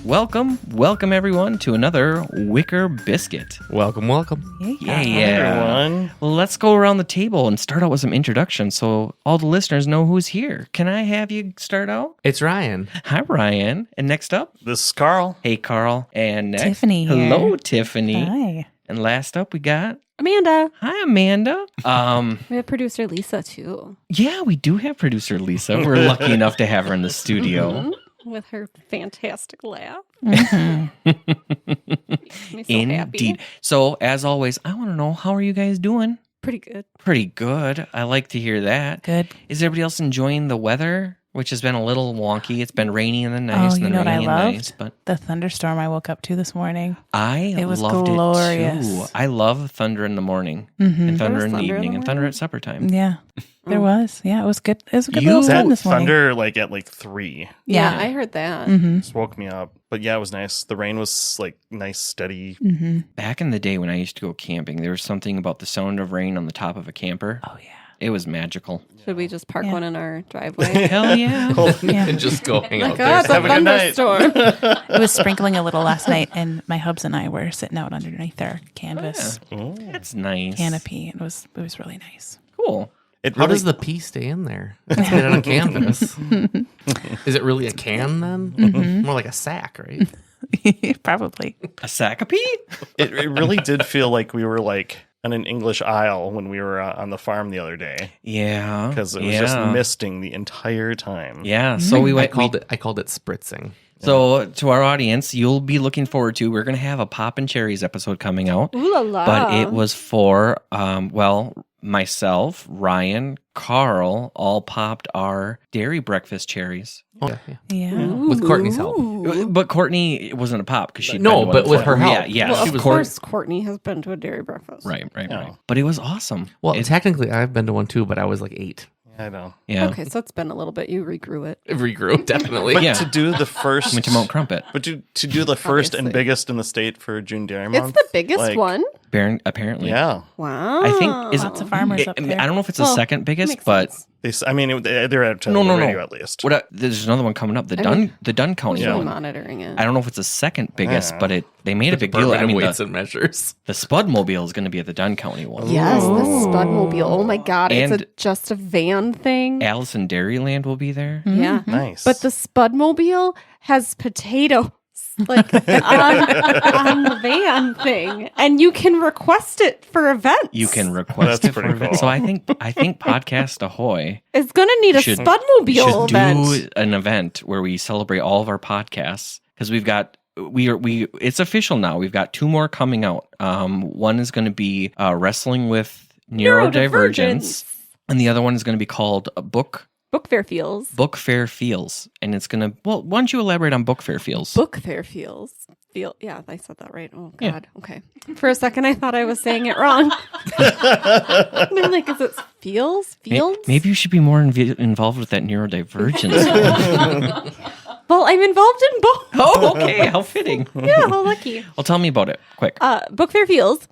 welcome everyone to another Wicker Biscuit. Welcome. Yeah. Everyone. Well, let's go around the table and start out with some introductions so all the listeners know who's here. Can I have you start out? It's Ryan. Hi, Ryan. And next up? This is Carl. Hey, Carl. And next? Tiffany here. Hello, Tiffany. Hi. And last up, we got... Amanda. Hi, Amanda. We have producer Lisa, too. Yeah, we do have producer Lisa. We're lucky enough to have her in the studio. With her fantastic laugh. Mhm. Makes me so Indeed. happy. So, as always, I want to know, how are you guys doing? Pretty good. Pretty good. I like to hear that. Good. Is everybody else enjoying the weather, which has been a little wonky? It's been rainy and then nice, Oh, and you then know what I rainy and loved? nice. But The thunderstorm I woke up to this morning. It was loved glorious. it too. I love thunder in the morning Mm-hmm. and thunder There in was the thunder in evening the and thunder morning? at supper time. Yeah, there was. Yeah, it was good. It was a good You- little That sun this morning. thunder at 3. Yeah, I heard that. Mm-hmm. Just woke me up. But yeah, it was nice. The rain was nice, steady. Mm-hmm. Back in the day when I used to go camping, there was something about the sound of rain on the top of a camper. Oh yeah. It was magical. Should we just park Yeah. one in our driveway? Hell yeah. Yeah. And just go hang out Like, there. oh, it's a Have a good night. thunderstorm. It was sprinkling a little last night, and my hubs and I were sitting out underneath our canvas Oh. That's nice. canopy. It was really nice. Cool. It How really, does the pea stay in there? It's made on canvas. Is it really a can then? Mm-hmm. More like a sack, right? Probably. A sack of pea? it really did feel like we were on an English Isle when we were on the farm the other day. Yeah. Because it was just misting the entire time. Yeah. So we I went. called it spritzing. So to our audience, you'll be looking forward to, we're going to have a Poppin' Cherries episode coming out. Ooh la la. But it was for, myself, Ryan, Carl, all popped our dairy breakfast cherries. Oh, yeah. Yeah. With Courtney's help. But Courtney, it wasn't a pop because she No, but with her help. Yeah, yeah. Well, she of was course, Courtney has been to a dairy breakfast. Right. Yeah. But it was awesome. Well, technically, I've been to one too, but I was 8. I know. Yeah. Okay, so it's been a little bit. You regrew it. It regrew, definitely. But Yeah. to do the first... Went to Mount Crumpet. But to do the first and Obviously. biggest in the state for June Dairy It's Month. the biggest one. Apparently. Yeah. Wow. I think, is Lots of farmers up there. I don't know if it's the Well, second biggest, makes but sense. They're at the radio at least. there's another one coming up. The mean, Dunn County We're one. monitoring it. I don't know if it's the second biggest, Yeah. but they made a big deal. Department I of mean, Weights the and Measures. Spudmobile is going to be at the Dunn County one. Yes, the Spudmobile. Oh my God, And- it's just a van thing. Allison Dairyland will be there. Yeah. Nice. But the Spudmobile has potatoes on the van thing, and you can request it for events. You can request That's it for pretty events. cool. So I think Podcast Ahoy It's going to need a should Spudmobile should event. do an event where we celebrate all of our podcasts because we've got it's official now. We've got 2 more coming out. One is going to be wrestling with neurodivergence, and the other one is going to be called Book Fair feels. Fair Feels, and it's going to. Well, why don't you elaborate on Book Fair Feels? Book Fair feels. Yeah, I said that right. Oh Yeah. God. Okay. For a second, I thought I was saying it wrong. And I'm like, is it feels? Fields? Maybe you should be more involved with that neurodivergence. Well, I'm involved in both. Oh, okay. How fitting. Yeah, how lucky. Well, tell me about it, quick. Book Fair Feels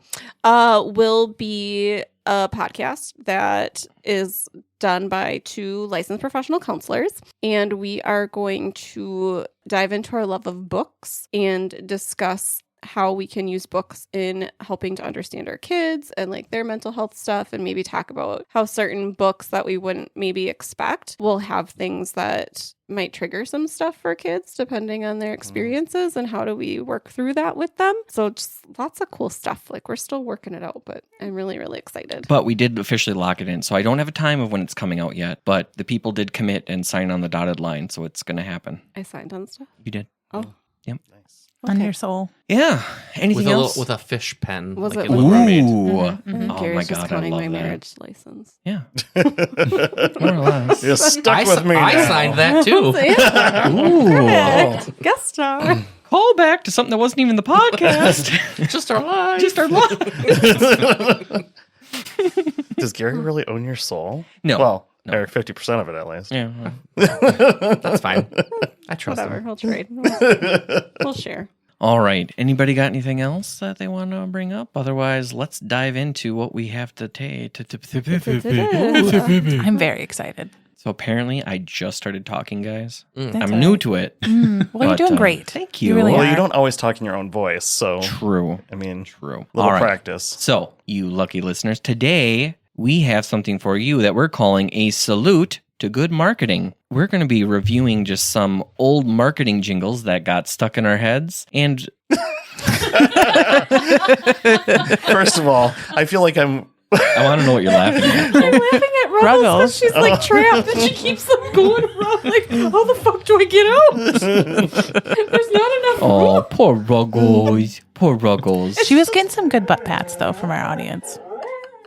will be a podcast that is done by 2 licensed professional counselors, and we are going to dive into our love of books and discuss how we can use books in helping to understand our kids and their mental health stuff, and maybe talk about how certain books that we wouldn't maybe expect will have things that might trigger some stuff for kids depending on their experiences, and how do we work through that with them. So just lots of cool stuff. We're still working it out, but I'm really, really excited. But we did officially lock it in. So I don't have a time of when it's coming out yet, but the people did commit and sign on the dotted line. So it's going to happen. I signed on stuff. You did. Oh, Yep. Nice. On your soul. Yeah. Anything else? With a fish pen. Was like it in with The that? Mermaid. Ooh. I think Oh Gary's my just God, I counting love my that. marriage license. Yeah. More or less. You're stuck with me I now. signed that too. Ooh. Perfect. Guest star. Call back to something that wasn't even the podcast. Just our lives. Just our life. Does Gary really own your soul? No. Well, No. or 50% of it at least. Yeah. That's fine. I trust Whatever. him. We'll trade. We'll share. All right. Anybody got anything else that they want to bring up? Otherwise, let's dive into what we have to take. I'm very excited. So apparently I just started talking, guys. That's I'm all new right. to it. Well, you're But, doing great. Thank you. You really Well, are. you don't always talk in your own voice, so True. I mean, True. little All right. practice. So, you lucky listeners, today we have something for you that we're calling a salute to good marketing. We're going to be reviewing just some old marketing jingles that got stuck in our heads. And First of all, I feel like I'm. I want to know what you're laughing at. I'm laughing at Ruggles Ruggles. because she's like trapped and she keeps them going around like, how the fuck do I get out? There's not enough Oh, room. poor Ruggles. Poor Ruggles. She was getting some good butt pats, though, from our audience.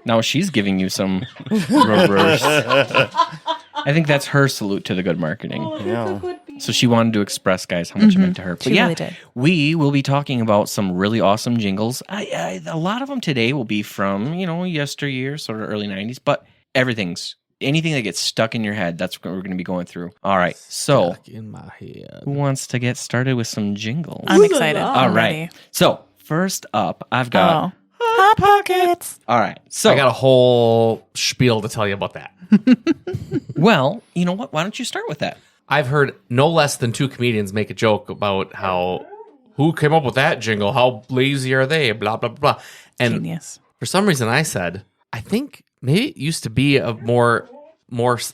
Now she's giving you some reverse. I think that's her salute to the good marketing. Yeah. So she wanted to express, guys, how much it meant to her. But She really did. we will be talking about some really awesome jingles. A lot of them today will be from, yesteryear, sort of early 90s, but anything that gets stuck in your head, that's what we're going to be going through. All right, so Stuck in my head. who wants to get started with some jingles? I'm excited. All All I'm right, ready. so first up, I've got... Oh. Hot Pockets. All right, so... I got a whole spiel to tell you about that. Well, you know what? Why don't you start with that? I've heard no less than 2 comedians make a joke about who came up with that jingle? How lazy are they? Blah, blah, blah. And Genius. for some reason I said, I think maybe it used to be a more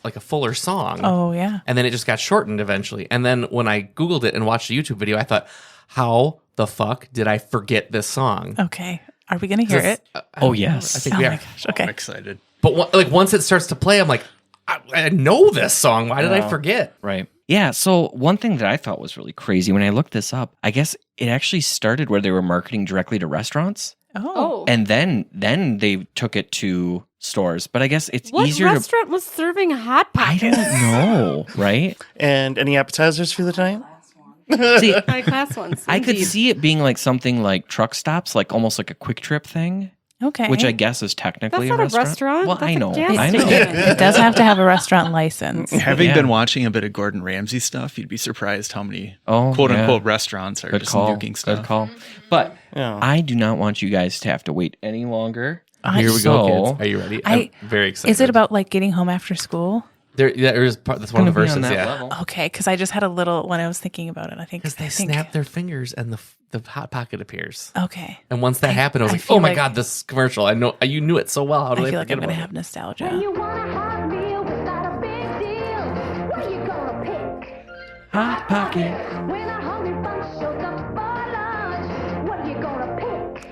like a fuller song. Oh, yeah. And then it just got shortened eventually. And then when I Googled it and watched a YouTube video, I thought, how the fuck did I forget this song? Okay. Are we going to hear it? Oh, yes. I think Oh, we my are. gosh. Okay. Excited. But once it starts to play, I'm like, I know this song. Why did I forget? Right. Yeah. So one thing that I thought was really crazy when I looked this up, I guess it actually started where they were marketing directly to restaurants, Oh. and then they took it to stores. But I guess it's What easier to. restaurant was serving Hot I Pockets? don't know. Right. And any appetizers for the night? See, High class ones. I could indeed. see it being like something like truck stops, like almost like a quick trip thing, Okay. which I guess is technically That's not a restaurant. Well, That's I a know. gas I know. station. It does have to have a restaurant license. Having Yeah. been watching a bit of Gordon Ramsay stuff, you'd be surprised how many Oh, quote yeah. unquote restaurants are Good just call. nuking stuff. Good call. But Yeah. I do not want you guys to have to wait any longer. Here we So- go, kids. Are you ready? I'm very excited. Is it about like getting home after school? There is part. That's one of the Gonna be on verses. that Yeah, level. Okay, because I just had a little when I was thinking about it. I think because they I think- snap their fingers and the hot pocket appears. Okay, And once that happened, I was I like, feel "Oh my like- god, this commercial! I know you knew it so well. How did I I feel like forget I'm gonna about have nostalgia. You want a hot meal without a big deal? What you gonna pick? Hot Pocket. When a hungry bunch shows up for lunch, what you gonna pick?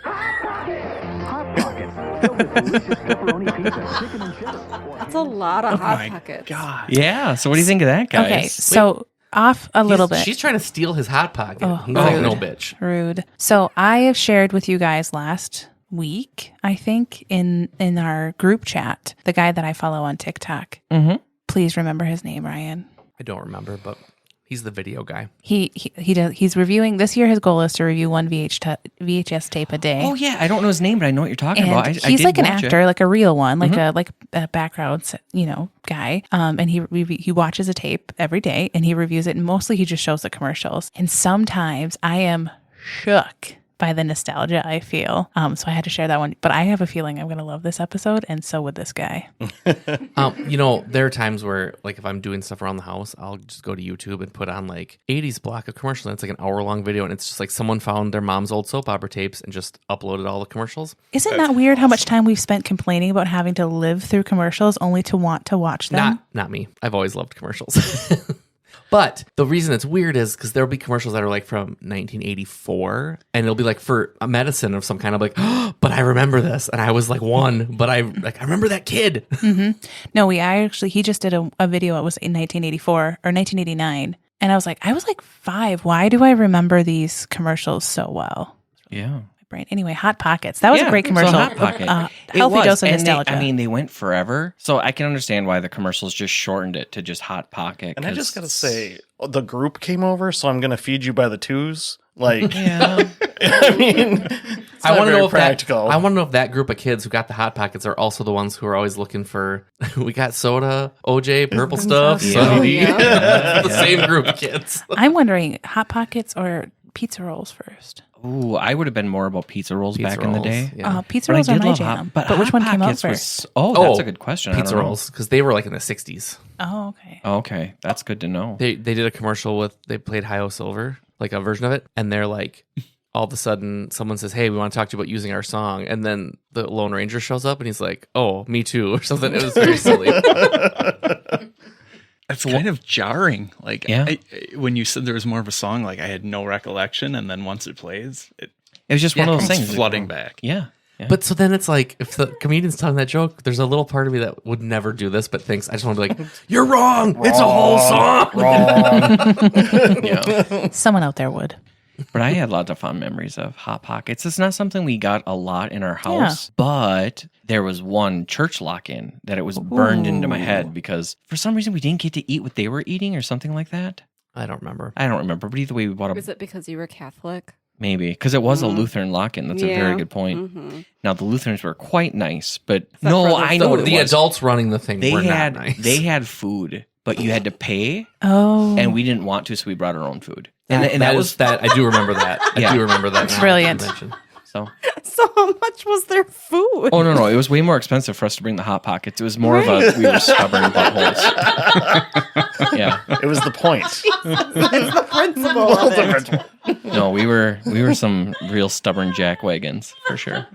Hot Pockets. Hot Pockets, filled with delicious pepperoni pizza, chicken and chips. That's a lot of Hot Pockets. Yeah. So what do you think of that, guys? Okay, so off a little bit. She's trying to steal his hot pocket. Oh, He's like, rude. no, bitch. Rude. So I have shared with you guys last week, I think, in our group chat, the guy that I follow on TikTok. Mm-hmm. Please remember his name, Ryan. I don't remember, but he's the video guy. He's reviewing this year. His goal is to review one VHS tape a day. Oh yeah, I don't know his name, but I know what you're talking And about. I he's did like an watch actor, it. like a real one, like a background, guy. And he watches a tape every day and he reviews it. And mostly he just shows the commercials. And sometimes I am shook by the nostalgia I feel. So I had to share that one. But I have a feeling I'm going to love this episode, and so would this guy. There are times where, like, if I'm doing stuff around the house, I'll just go to YouTube and put on like 80s block of commercials. And it's like an hour-long video, and it's just like someone found their mom's old soap opera tapes and just uploaded all the commercials. Isn't that weird how much time we've spent complaining about having to live through commercials only to want to watch them? Not me. I've always loved commercials. But the reason it's weird is because there'll be commercials that are like from 1984, and it'll be like for a medicine of some kind. I'm like, oh, but I remember this, and I was like one, but I remember that kid. No, he just did a video. It was in 1984 or 1989. And I was like 5. Why do I remember these commercials so well? Yeah. My brain. Anyway, Hot Pockets. That was a great so commercial. Hot Pocket. It Healthy was, dose of and nostalgia. they went forever. So I can understand why the commercials just shortened it to just Hot Pocket. And I just 'cause- gotta say, the group came over, so I'm gonna feed you by the twos. Like, Yeah. I mean, it's I want to know if practical. I want to know if that group of kids who got the Hot Pockets are also the ones who are always looking for. We got soda, OJ, purple stuff, Yeah. Sunny D. Yeah. The same group of kids. I'm wondering, Hot Pockets or pizza rolls first. Ooh, I would have been more about pizza rolls Pizza back in the rolls, day. yeah. Pizza But I rolls are did my love jam. But But which Hot one came out Pockets first? that's a good question. I Pizza don't know. rolls, because they were like in the 60s. Oh, okay. Okay, that's good to know. They did a commercial with, they played Hi-O Silver, like a version of it, and they're like, all of a sudden someone says, hey, we want to talk to you about using our song, and then the Lone Ranger shows up and he's like, oh, me too, or something. It was very silly. It's kind of jarring. Like, Yeah. when you said there was more of a song, like I had no recollection, and then once it plays, it It was just one of those comes things. flooding back. Yeah. Yeah. But so then it's like, if the comedian's telling that joke, there's a little part of me that would never do this, but thinks, I just want to be like, you're wrong. It's a whole song. Wrong. yeah. Someone out there would. But I had lots of fond memories of Hot Pockets. It's not something we got a lot in our house, but there was one church lock-in that it was burned into my head because for some reason we didn't get to eat what they were eating or something like that. I don't remember. I don't remember, but either way we bought Is a it because you were Catholic? maybe because it was a Lutheran lock-in. That's a very Yeah. good point. Mm-hmm. Now the Lutherans were quite nice, but for no, the- I know what it The was. adults running the thing They were had not nice. they had food, but you had to pay, Oh. and we didn't want to, so we brought our own food. and that was that. I do remember that. Yeah. I do remember that. now that you Brilliant. mention. so. So how much was their food? Oh no, it was way more expensive for us to bring the Hot Pockets. It was more of a we were stubborn buttholes. Yeah, It was the point. It's the principle of it. no, we were some real stubborn jackwagons for sure.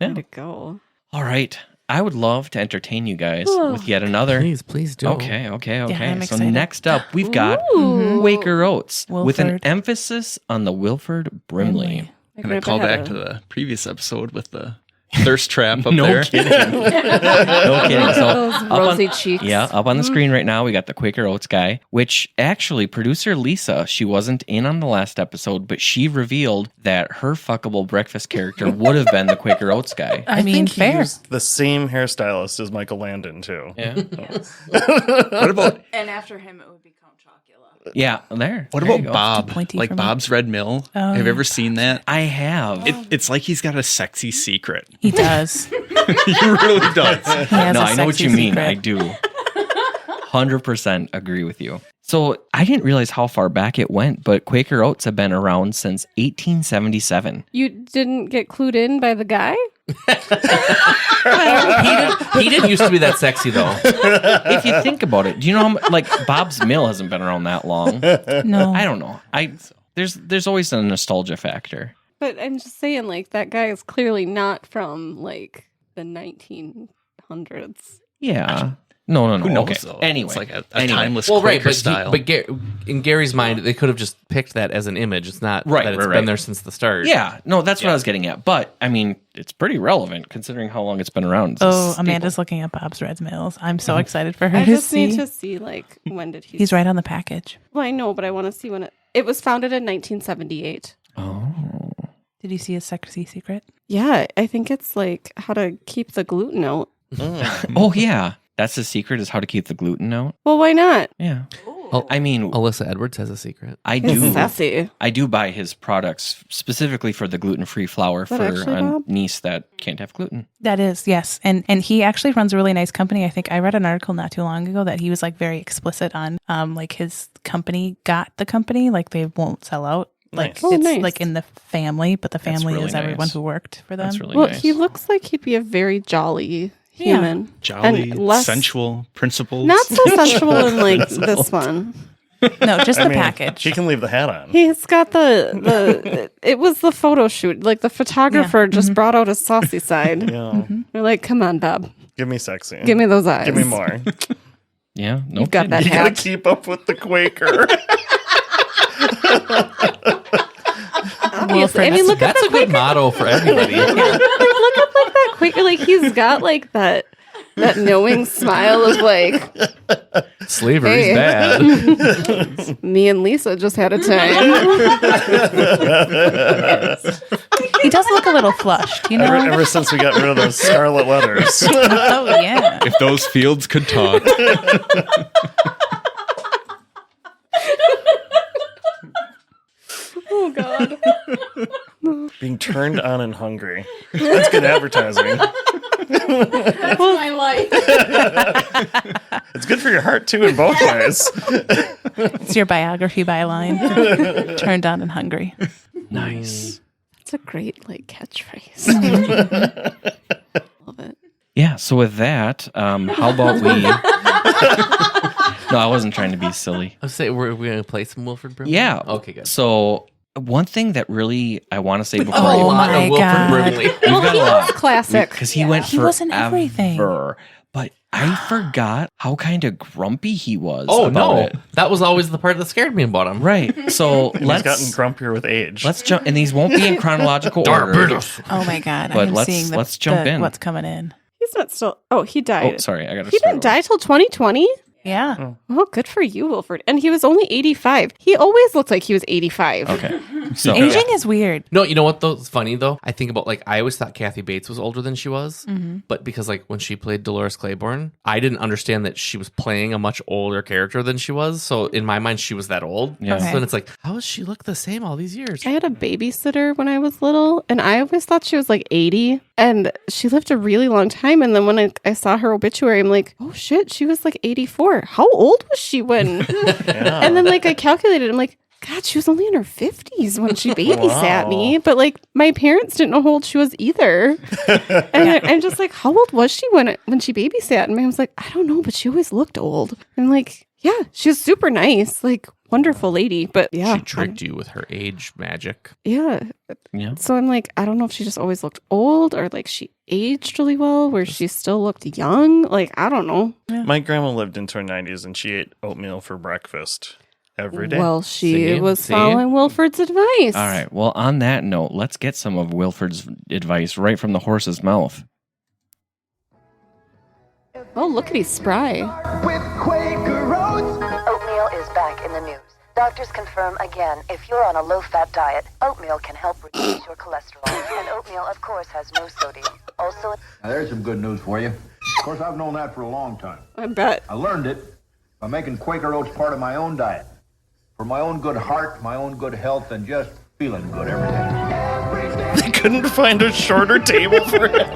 Way to go. All right, I would love to entertain you guys with yet another. Please do. Okay. I'm So excited. next up, we've got Quaker Oats with an Wilford. emphasis on the Wilford Brimley. Can I call back to the previous episode with the thirst trap up No there? kidding. No kidding. So Those up on- rosy cheeks. Yeah, up on the screen right now, we got the Quaker Oats guy, which actually producer Lisa, she wasn't in on the last episode, but she revealed that her fuckable breakfast character would have been the Quaker Oats guy. I mean, think he fair. used the same hairstylist as Michael Landon, too. Yeah. What about And after him, it would be Count Chocula. Yeah, there. what There you about go. Bob? pointy Like for me. Bob's Red Mill. Oh, Have you yeah. ever seen that? I have. It's like he's got a sexy secret. He does. He really does. He has No, a I know what sexy you mean. secret. I do. 100% agree with you. So I didn't realize how far back it went, but Quaker Oats have been around since 1877. You didn't get clued in by the guy? He didn't used to be that sexy though. If you think about it, do you know how like Bob's Mill hasn't been around that long? No. I don't know. There's always a nostalgia factor. But I'm just saying, like, that guy is clearly not from, like, the 1900s. Yeah. No. Who knows, Okay. though? Anyway. It's like a Anyway. timeless Well, right, Quaker but, style. in Gary's mind, they could have just picked that as an image. It's not Right, that it's right. been there since the start. Yeah. No, that's what I was getting at. But I mean, it's pretty relevant considering how long it's been around. It's a Oh, staple. Amanda's looking at Bob's Red Mills. I'm so excited for her I to just see. need to see, like, when did he... He's right on the package. Well, I know, but I want to see when it was founded in 1978. Oh. Did you see his sexy secret? Yeah, I think it's, like, how to keep the gluten out. Oh yeah. That's the secret is how to keep the gluten out. Well, why not? Yeah. Oh, I mean, Alyssa Edwards has a secret. I It's do. sassy. I do buy his products specifically for the gluten-free flour for that actually a Bob? niece that can't have gluten. That is, yes. And he actually runs a really nice company. I think I read an article not too long ago that he was like very explicit on like his company got the company, like they won't sell out. Like Nice. Oh, it's nice. like in the family, but the That's family really is everyone nice. who worked for them. That's really Well, nice. he looks like he'd be a very jolly Yeah. human. Jolly, And less- sensual, principled. Not so sensual in, like, this one. No, just I the mean, package. He can leave the hat on. He's got the it was the photo shoot. Like, the photographer just brought out his saucy side. Yeah. We're like, come on, Bob. Give me sexy. Give me those eyes. Give me more. Yeah, no You've got kidding. that You gotta hat. keep up with the Quaker. Obviously. I mean, look at That's the a good motto for everybody. look up like that Quaker. Like, he's got like that knowing smile of like, Slavery's Hey. bad. me and Lisa just had a time. He does look a little flushed, you know? ever since we got rid of those scarlet letters. Oh, yeah. If those fields could talk. Oh God. Being turned on and hungry. That's good advertising. That's my life. It's good for your heart too in both ways. It's your biography byline. Turned on and hungry. Nice. It's a great like catchphrase. Love it. Yeah. So with that, how about we? No, I wasn't trying to be silly. I'll say we're going to play some Wilford Brimley. Yeah. Okay, good. So one thing that really I want to say before Oh a lot my of Wilford God. Brimley. we've got a lot Classic. because he went He forever. was in everything. But I forgot how kind of grumpy he was. Oh about no, it. that was always the part that scared me about him. Right. So He's gotten grumpier with age. let's jump, and these won't be in chronological order. Oh my God. But I'm seeing let's jump in. what's coming in. He's not still. Oh, he died. Oh, sorry, I got to. He didn't die till 2020. Yeah. Oh, good for you, Wilford. And he was only 85. He always looked like he was 85. Okay. So Aging is weird. No, you know what though? It's funny though. I think about like I always thought Kathy Bates was older than she was, but because like when she played Dolores Claiborne, I didn't understand that she was playing a much older character than she was. So in my mind, she was that old. Yeah. Okay. So then it's like, how does she look the same all these years? I had a babysitter when I was little, and I always thought she was like 80, and she lived a really long time. And then when I saw her obituary, I'm like, oh shit, she was like 84. How old was she when? And then like I calculated, I'm like, God, she was only in her 50s when she babysat me. But like my parents didn't know how old she was either. And I'm just like, how old was she when she babysat? And I was like, I don't know, but she always looked old. I'm like, yeah, she was super nice, like wonderful lady. But yeah, She tricked you with her age magic. yeah. yeah. So I'm like, I don't know if she just always looked old or like she aged really well where she still looked young. Like, I don't know. My grandma lived into her 90s and she ate oatmeal for breakfast every day. Well, she was See? following Wilford's advice. All right. Well, on that note, let's get some of Wilford's advice right from the horse's mouth. Oh, look at he's spry. Oatmeal is back in the news. Doctors confirm again, if you're on a low-fat diet, oatmeal can help reduce your cholesterol. And oatmeal, of course, has no sodium. Also, Now, there's some good news for you. Of course, I've known that for a long time. I bet. I learned it by making Quaker oats part of my own diet. For my own good heart, my own good health, and just feeling good every day. They couldn't find a shorter table for him.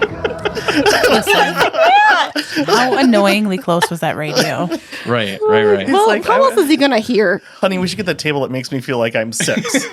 How annoyingly close was that radio? Right. Well, like, how else is he going to hear? Honey, we should get that table that makes me feel like I'm 6.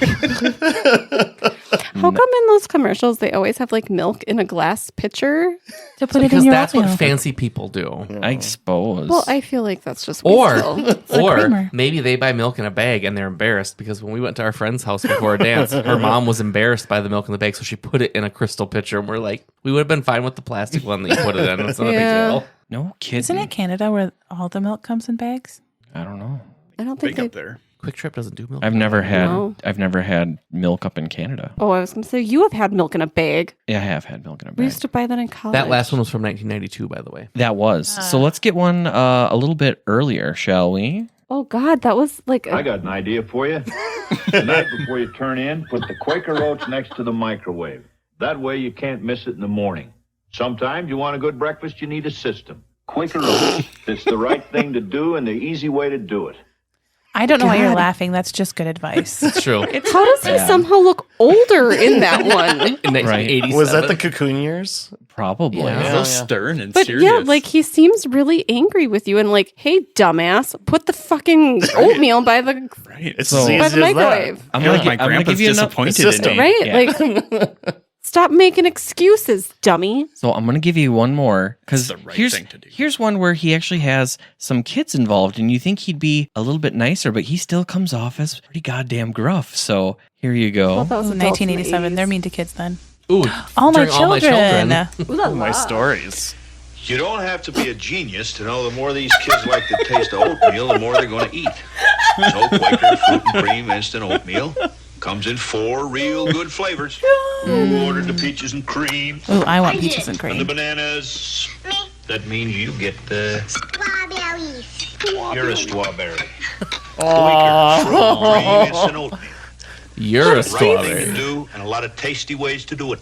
How come in those commercials they always have like milk in a glass pitcher? To put it in Because your that's oatmeal. what fancy people do. I suppose. Well, I feel like that's just Or, wasteful. creamer. maybe they buy milk in a bag and they're embarrassed because when we went to our friend's house before a dance, her mom was embarrassed by the milk in the bag, so she put it in a crystal pitcher. And we're like, we would have been fine with the plastic one that you put it in. It's not Yeah. a big deal. no kidding. Isn't it Canada where all the milk comes in bags? I don't know. I don't think Big they. up there. Quick Trip doesn't do milk. I've never had. No. I've never had milk up in Canada. Oh, I was going to say you have had milk in a bag. Yeah, I have had milk in a We bag. used to buy that in college. That last one was from 1992, by the way. That was. So let's get one a little bit earlier, shall we? Oh God, that was like. I got an idea for you. Tonight, before you turn in, put the Quaker Oats next to the microwave. That way you can't miss it in the morning. Sometimes you want a good breakfast, you need a system. Quaker Oats. It's the right thing to do and the easy way to do it. I don't know why you're God. laughing. That's just good advice. It's true. How does he somehow look older in that one? In 1987. Was that the cocoon years? Probably. Yeah. So stern and But serious. yeah, like he seems really angry with you and like, hey, dumbass, put the fucking oatmeal by the right. It's So- as by easy the as that. microwave, I'm Yeah, gonna, my I'm gonna grandpa's give you enough. disappointed system. in me. right? Yeah. Like, stop making excuses, dummy. So I'm gonna give you one more because It's the right here's thing to do. here's one where he actually has some kids involved, and you think he'd be a little bit nicer, but he still comes off as pretty goddamn gruff. So here you go. That was Ooh, adults in the 1987. They're 80s. mean to kids then. Ooh, All my during children. My stories. You don't have to be a genius to know the more these kids like the taste of oatmeal, the more they're going to eat. So Quaker Fruit and Cream Instant Oatmeal comes in 4 real good flavors. Who ordered the peaches and cream? Ooh, I want peaches and And the cream. bananas. That means you get the... You're a strawberry. Quaker Fruit and Cream Instant Oatmeal. You're a Right thing strawberry. to do, and a lot of tasty ways to do it.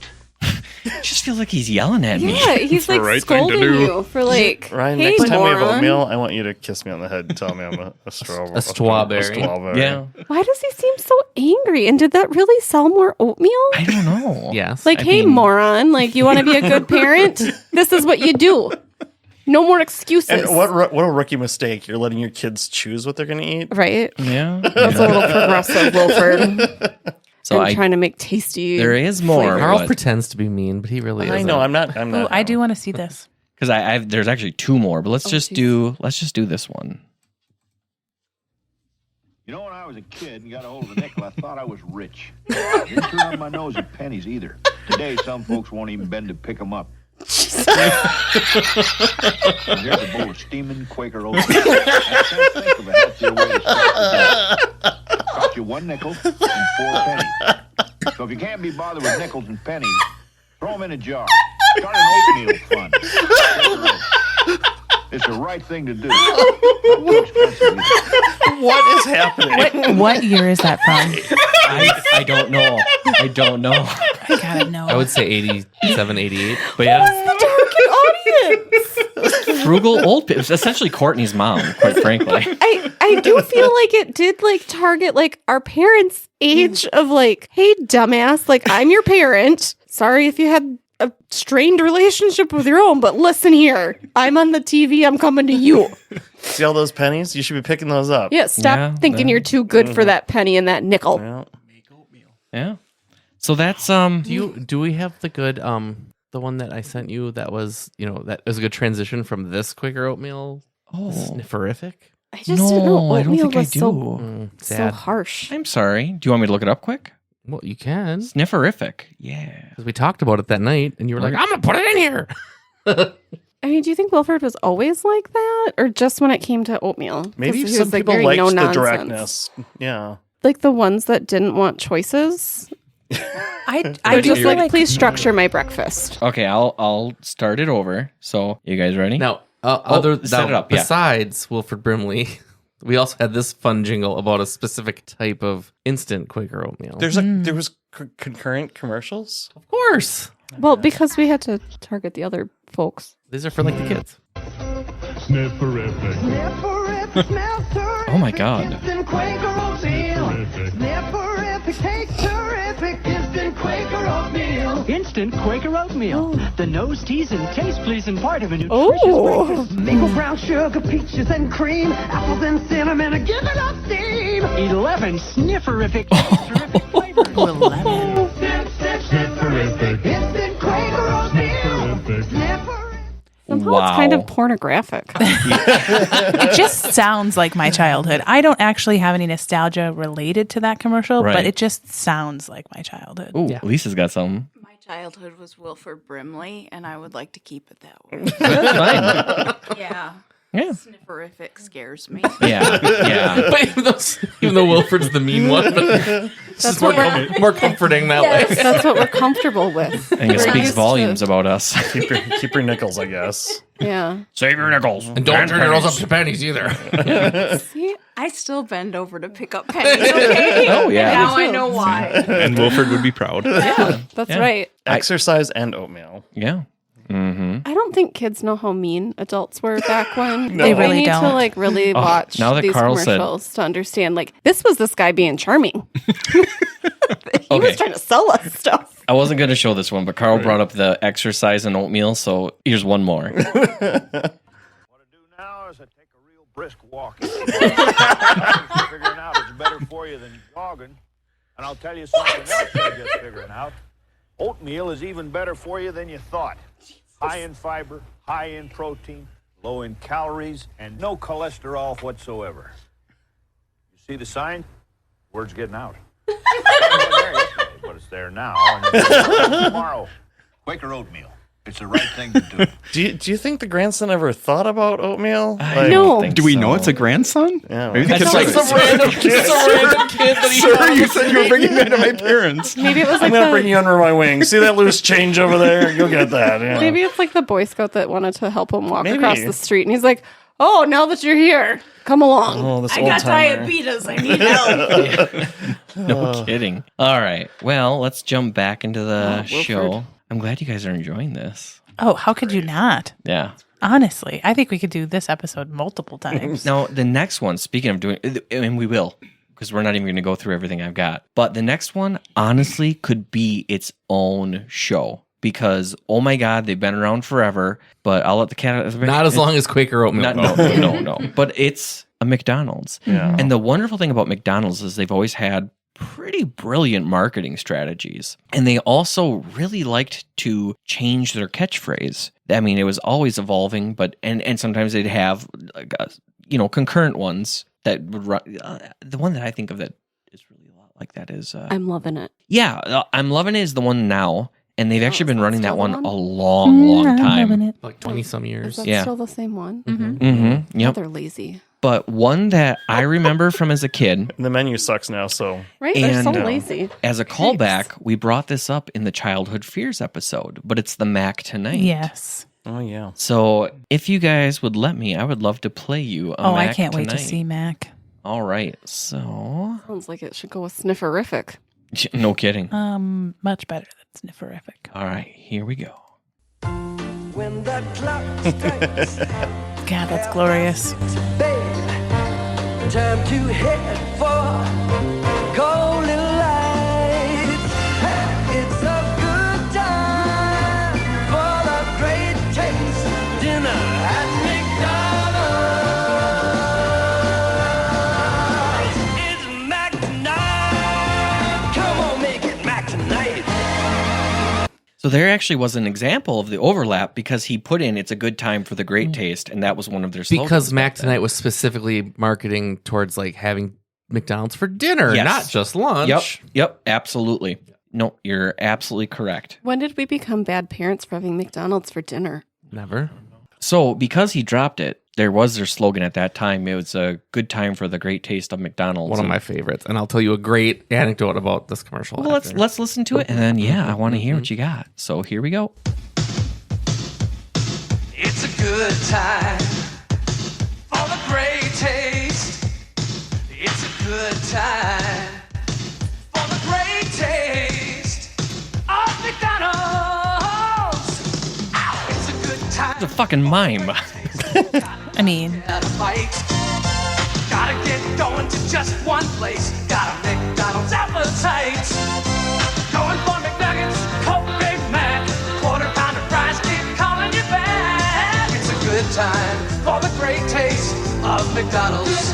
It just feels like he's yelling at me. Yeah, he's like the right thing to scolding do. you for like, Ryan, hey, next time we have moron. oatmeal, I want you to kiss me on the head and tell me I'm a strawberry. A strawberry. Yeah, Why does he seem so angry? And did that really sell more oatmeal? I don't know. Yes. Like, I hey, mean- moron, like, you want to be a good parent? This is what you do. No more excuses. And what a rookie mistake. You're letting your kids choose what they're going to eat. Right? Yeah. That's a little progressive, Wilford. So I'm trying to make tasty. there is more. flavor. Carl but- pretends to be mean, but he really isn't. I know. I'm not. Oh, I do want to see this. Because there's actually 2 more, but let's just do this one. You know, when I was a kid and got a hold of a nickel, I thought I was rich. I didn't turn on my nose at pennies either. Today, some folks won't even bend to pick them up. Here's a bowl of steaming Quaker oats. I can't think of a healthier way to start the day. Cost you 1 nickel and 4 pennies. So if you can't be bothered with nickels and pennies, throw them in a jar. Start an oatmeal fund. Quaker oats. It's the right thing to do. Not too expensive either. What is happening? What year is that from? I don't know. I don't know. I gotta know. I would say 87, 88. But yeah. Frugal old people. It's essentially Courtney's mom, quite frankly. I do feel like it did like target like our parents' age of like, hey, dumbass, like I'm your parent. Sorry if you had a strained relationship with your own, but listen here. I'm on the TV. I'm coming to you. See all those pennies? You should be picking those up. Yeah, stop thinking you're too good for that penny and that nickel. Yeah. Yeah. So that's Do we have the good the one that I sent you that was, that was a good transition from this Quaker oatmeal? Snifferific? I just didn't know I don't oatmeal think I was do. so Sad. harsh. I'm sorry. Do you want me to look it up quick? Well, you can. Snifferific. Yeah. Because we talked about it that night, and you were like, I'm going to put it in here. I mean, do you think Wilford was always like that, or just when it came to oatmeal? 'Cause Maybe he was, some like, people very liked the no-nonsense. directness. Yeah. Like the ones that didn't want choices. I They're do just feel like, like please structure my breakfast. Okay, I'll start it over. So, you guys ready? Now, set it up, yeah. besides Wilford Brimley, we also had this fun jingle about a specific type of instant Quaker oatmeal. There was concurrent commercials? Of course. Well, because we had to target the other folks. These are for like the kids. Snifferific. Oh my God. Instant Quaker oatmeal. Snifferific. Tastes terrific. Instant Quaker oatmeal. Instant Quaker oatmeal. The nose tease and taste pleasing part of a nutritious Oh. breakfast. Maple brown sugar, peaches and cream, apples and cinnamon, and give it up steam. 11 snifferific terrific flavors. 11. Snifferific. Instant Quaker oatmeal. Snifferific. Somehow it's kind of pornographic. It just sounds like my childhood. I don't actually have any nostalgia related to that commercial, Right. but it just sounds like my childhood. Ooh, Lisa's got something. My childhood was Wilford Brimley, and I would like to keep it that way. That's fine. Yeah. Yeah. Snifferific scares me. Yeah. Yeah. But even though Wilford's the mean one, but it's just more comforting that way. That's what we're comfortable with. I think it We're speaks used volumes to- about us. Keep your nickels, I guess. Yeah. Save your nickels. And don't turn your nose up to pennies either. See, I still bend over to pick up pennies, okay? Oh, yeah. Now I know why. And Wilford would be proud. That's Yeah. right. Exercise and oatmeal. Yeah. Mm-hmm. I don't think kids know how mean adults were back when. No. They Like, really need to don't. like really watch now that these Carl said- commercials to understand. Like this was this guy being charming. He Okay. was trying to sell us stuff. I wasn't going to show this one, but Carl brought up the exercise and oatmeal, so here's one more. What I do now is I take a real brisk walk. Figuring out it's better for you than jogging. And I'll tell you something else I'm just figuring out. Oatmeal is even better for you than you thought. High in fiber, high in protein, low in calories, and no cholesterol whatsoever. You see the sign? Word's getting out. It wasn't there yesterday, but it's there now, and it's tomorrow. Quaker oatmeal. It's the right thing to do. Do you think the grandson ever thought about oatmeal? No. Do we know it's a grandson? Yeah, Maybe the That's kid's like like, Some random kid that he sir, found. you said you were bringing me to my parents. Maybe it was I'm like gonna bring you under my wing. See that loose change over there? You'll get that. Yeah. maybe it's like the Boy Scout that wanted to help him walk Maybe. across the street, and he's like, "Oh, now that you're here, come along." Oh, this I old got timer. diabetes. I need help. No kidding. All right. Well, let's jump back into the show. Wilford. I'm glad you guys are enjoying this. Oh, how could you not? Yeah. Honestly, I think we could do this episode multiple times. Now, the next one, speaking of doing, and we will, because we're not even going to go through everything I've got. But the next one, honestly, could be its own show. because, oh my God, they've been around forever. But I'll let the cat out of the bag. Not as long as Quaker oatmeal. No. But it's a McDonald's. Yeah. And the wonderful thing about McDonald's is they've always had pretty brilliant marketing strategies. And they also really liked to change their catchphrase. I mean, it was always evolving, but and sometimes they'd have concurrent ones that would run. The one that I think of that is really a lot like that is I'm loving it. Yeah, I'm loving it is the one now. And they've actually been running that one one? a long I'm time. loving it. Like 20-some years. Is that Yeah. still the same one? Mm-hmm. Yep. They're lazy. But one that I remember from as a kid, The menu sucks now, so Right? They're so And, lazy. as a callback, we brought this up in the Childhood Fears episode, but it's the Mac Tonight. Yes. oh yeah. So if you guys would let me, I would love to play you a Oh, Mac I can't wait to Tonight. see Mac. All right. So, Sounds like it should go with snifferific. no kidding. Much better than snifferific. All right, here we go. When the clock strikes, God, that's glorious. babe, time to head for golden light. It's a good time for the great taste dinner at McDonald's. It's Mac tonight. Come on, make it Mac tonight. So there actually was an example of the overlap because he put in "It's a good time for the great taste," and that was one of their slogans. Because Mac back then. Tonight was specifically marketing towards like having McDonald's for dinner, Yes. not just lunch. Yep, absolutely. No, you're absolutely correct. When did we become bad parents for having McDonald's for dinner? Never. So because he dropped it, there was their slogan at that time. It was a good time for the great taste of McDonald's. One of And- my favorites. And I'll tell you a great anecdote about this commercial. Well, after. let's listen to it, and then I want to hear what you got. So here we go. It's a good time for the great taste. It's a good time for the great taste of McDonald's. Ow, it's a good time. It's a fucking mime. I mean, Gotta fight. Gotta get going to just one place. Got a McDonald's appetite. Going for McNuggets, Coke, Big Mac, quarter pounder fries, keep calling you back. It's a good time for the great taste of McDonald's.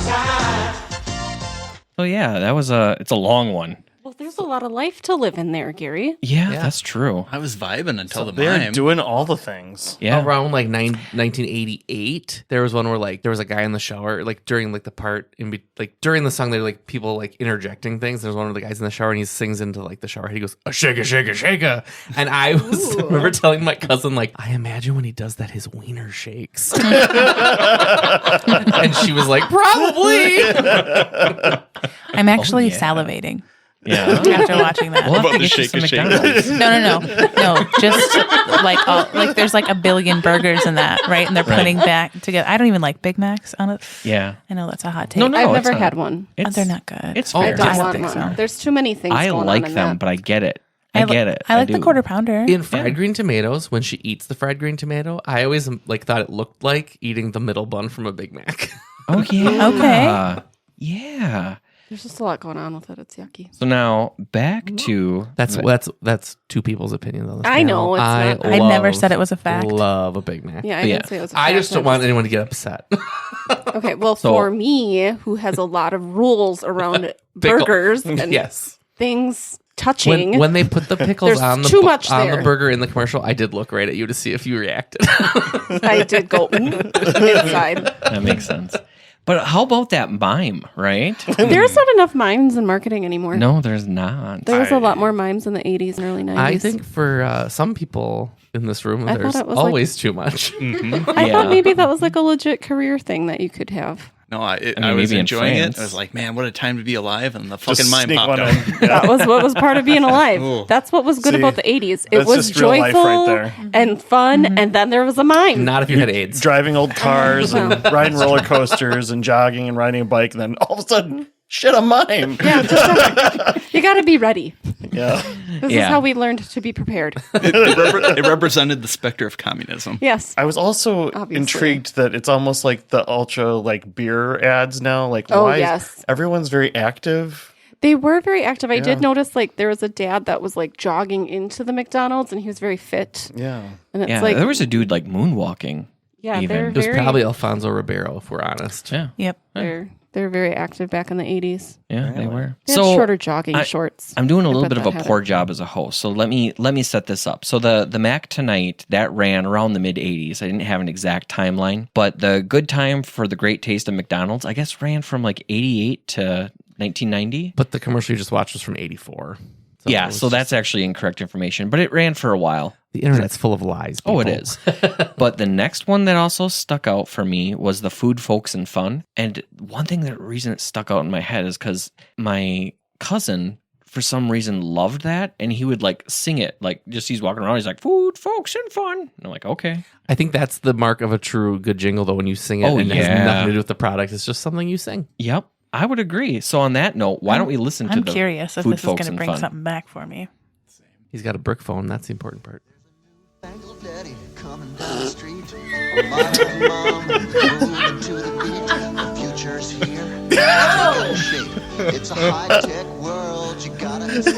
So that was it's a long one. Well, there's a lot of life to live in there, Gary. Yeah, that's true. I was vibing until the They're mime. doing all the things. Yeah. Around like 1988, there was one where like there was a guy in the shower, like during like the part during the song, they're like people like interjecting things. There's one of the guys in the shower and he sings into like the shower head. He goes, a shaka, shaka, shaka. And I remember telling my cousin, like, I imagine when he does that, his wiener shakes. And she was like, probably. I'm actually salivating Yeah. after watching that. We'll have About to the get you some shake a shake. McDonald's. No. Just like there's like a billion burgers in that, right? And they're putting back together. I don't even like Big Macs on it. Yeah. I know that's a hot take. No, I've it's never not. had one. They're not good. It's I fair. don't I don't want think one. so. There's too many things I going like on in them, that. but I get it. I get it. I like the do. quarter pounder. In fried green tomatoes, when she eats the fried green tomato, I always like thought it looked like eating the middle bun from a Big Mac. Oh yeah. Okay. Yeah. There's just a lot going on with it. It's yucky. So now back to That's two people's opinions on this. I know, it's I not- I never love- said it was a fact. Love a Big Mac. Yeah, I Yeah. didn't say it was. I just don't want anyone to get upset. Okay, well, So- for me, who has a lot of rules around Pickle. burgers and Yes. things touching, When they put the pickles There's on the too much on there. the burger in the commercial, I did look right at you to see if you reacted. I did go inside. that makes sense. But how about that mime, right? There's not enough mimes in marketing anymore. No, there's not. There was a lot more mimes in the 80s and early 90s. I think for some people in this room, I thought there's it was always too much. I thought maybe that was like a legit career thing that you could have. No, I mean, was maybe in enjoying it. France. I was like, man, what a time to be alive. And the Just fucking mime sneak popped one out. in. Yeah. That was what was part of being alive. Ooh. That's what was good See, about the 80s. It that's was just real life joyful right there. and fun, and then there was a mime. Not if you had AIDS. Driving old cars and riding roller coasters and jogging and riding a bike, and then all of a sudden, shit, a mime. Yeah, you got to be ready. Yeah. This is how we learned to be prepared. It represented the specter of communism. Yes. I was also Obviously. intrigued that it's almost like the ultra like beer ads now. Like, Oh, why? yes. Everyone's very active. They were very active. I Yeah. did notice like there was a dad that was like jogging into the McDonald's and he was very fit. Yeah. And it's Yeah, like there was a dude like moonwalking. yeah, even. they're It was very probably Alfonso Ribeiro, if we're honest. Yeah, Yep. they're very active back in the 80s. yeah, they were. They had shorter jogging shorts. I'm doing a I little bet bit of that a had poor it. job as a host, so let me set this up. So the Mac Tonight that ran around the mid '80s. I didn't have an exact timeline, but the Good Time for the Great Taste of McDonald's, I guess, ran from like '88 to 1990. But the commercial you just watched was from 84. So Yeah, it was so that's actually incorrect information, but it ran for a while. the internet's full of lies. Oh, it people. is. But the next one that also stuck out for me was the Food, Folks, and Fun. And one thing, the reason it stuck out in my head is because my cousin, for some reason, loved that. And he would like sing it. Like just he's walking around, he's like, Food, Folks, and Fun. And I'm like, okay. I think that's the mark of a true good jingle, though, when you sing it Oh, and it yeah. has nothing to do with the product. It's just something you sing. Yep. I would agree. So on that note, why don't we listen to I'm the curious if Food, this is Folks, going to and bring Fun? something back for me. He's got a brick phone. That's the important part. Daddy coming down the street. My mom moving to the beat. The future's here. Taking shape. It's a high-tech world. You gotta see.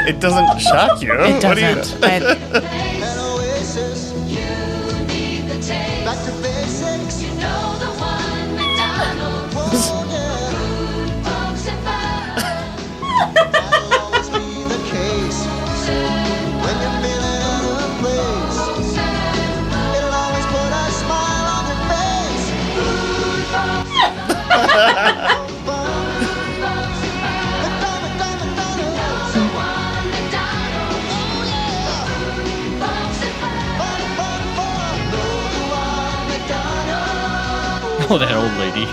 It doesn't shock you. It What do you- doesn't. An oasis. Back to basics. You know the one McDonald's. Whoa, That'll always be the case. When you're feeling out of place, it'll always put a smile on your face. Oh, that old lady.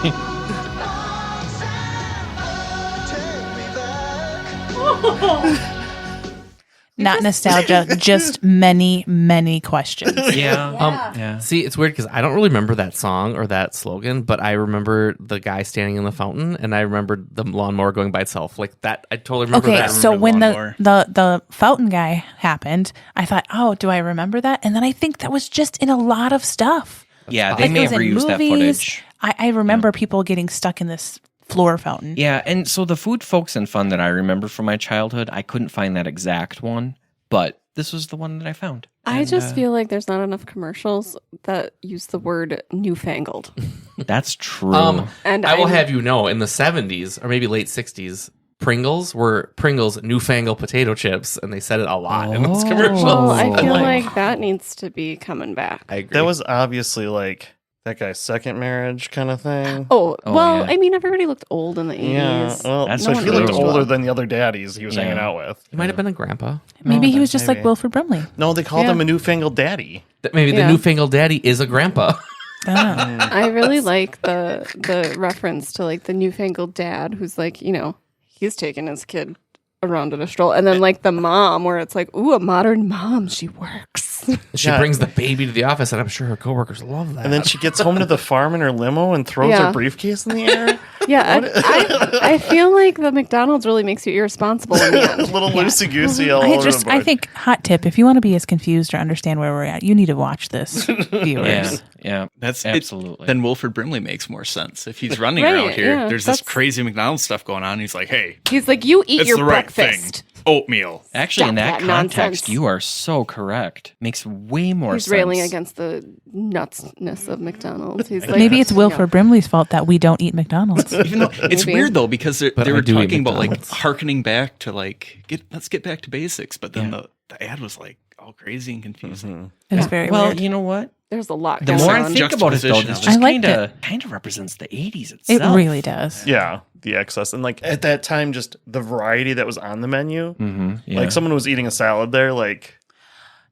Not nostalgia, just many, many questions. Yeah. See, it's weird because I don't really remember that song or that slogan, but I remember the guy standing in the fountain, and I remember the lawnmower going by itself. Like that, I totally remember Okay, that. so when lawnmower. the fountain guy happened, I thought, oh, do I remember that? And then I think that was just in a lot of stuff. Yeah, they Like, it may was have in reused that movies. footage. I remember people getting stuck in this floor fountain. Yeah, and so the Food, Folks, and Fun that I remember from my childhood, I couldn't find that exact one, but this was the one that I found. I And, just feel like there's not enough commercials that use the word newfangled. That's true. And I will I'm- have you know, in the 70s or maybe late 60s, Pringles were Pringles newfangled potato chips, and they said it a lot in those commercials. Well, I Oh. feel like that needs to be coming back. I agree. That was obviously like that guy's second marriage kind of thing. Oh, Oh, well, yeah. I mean, everybody looked old in the 80s. Yeah, well, That's so what he looked true. older than the other daddies he was Yeah. hanging out with. He might have been a grandpa. Maybe he Oh, was just maybe. like Wilford Brimley. No, they called Yeah. him a newfangled daddy. Maybe the Yeah. newfangled daddy is a grandpa. Ah. I really like the reference to like the newfangled dad who's like, you know, he's taking his kid around in a stroll. And then like the mom where it's like, ooh, a modern mom, she works. She Yeah. brings the baby to the office, and I'm sure her coworkers love that. And then she gets home to the farm in her limo and throws Yeah. her briefcase in the air. Yeah, I feel like the McDonald's really makes you irresponsible in the A end. little loosey goosey all I over the board. think hot tip, if you want to be as confused or understand where we're at, you need to watch this, viewers. yeah, That's absolutely. Then Wilford Brimley makes more sense. If he's running Right, around here, yeah, there's this that's- crazy McDonald's stuff going on. He's like, hey, He's like, you eat it's your the right breakfast. thing. Oatmeal. Actually, in Stop that that context, nonsense. you are so correct. Makes way more He's sense. railing against the nutsness of McDonald's. He's like, Maybe it's you Wilford know, Brimley's fault that we don't eat McDonald's. Even though it's Maybe. weird though because they But I were do eat talking about like McDonald's. harkening back to like let's get back to basics, but then the ad was like all crazy and confusing. It was very Well, weird. you know what? There's a lot The going more I on. think about it, though, Juxtaposition this of it. just I liked kind of represents the '80s It itself. really does. Yeah, the excess. And like at that time, just the variety that was on the menu. Mm-hmm. Yeah. Like someone was eating a salad there, like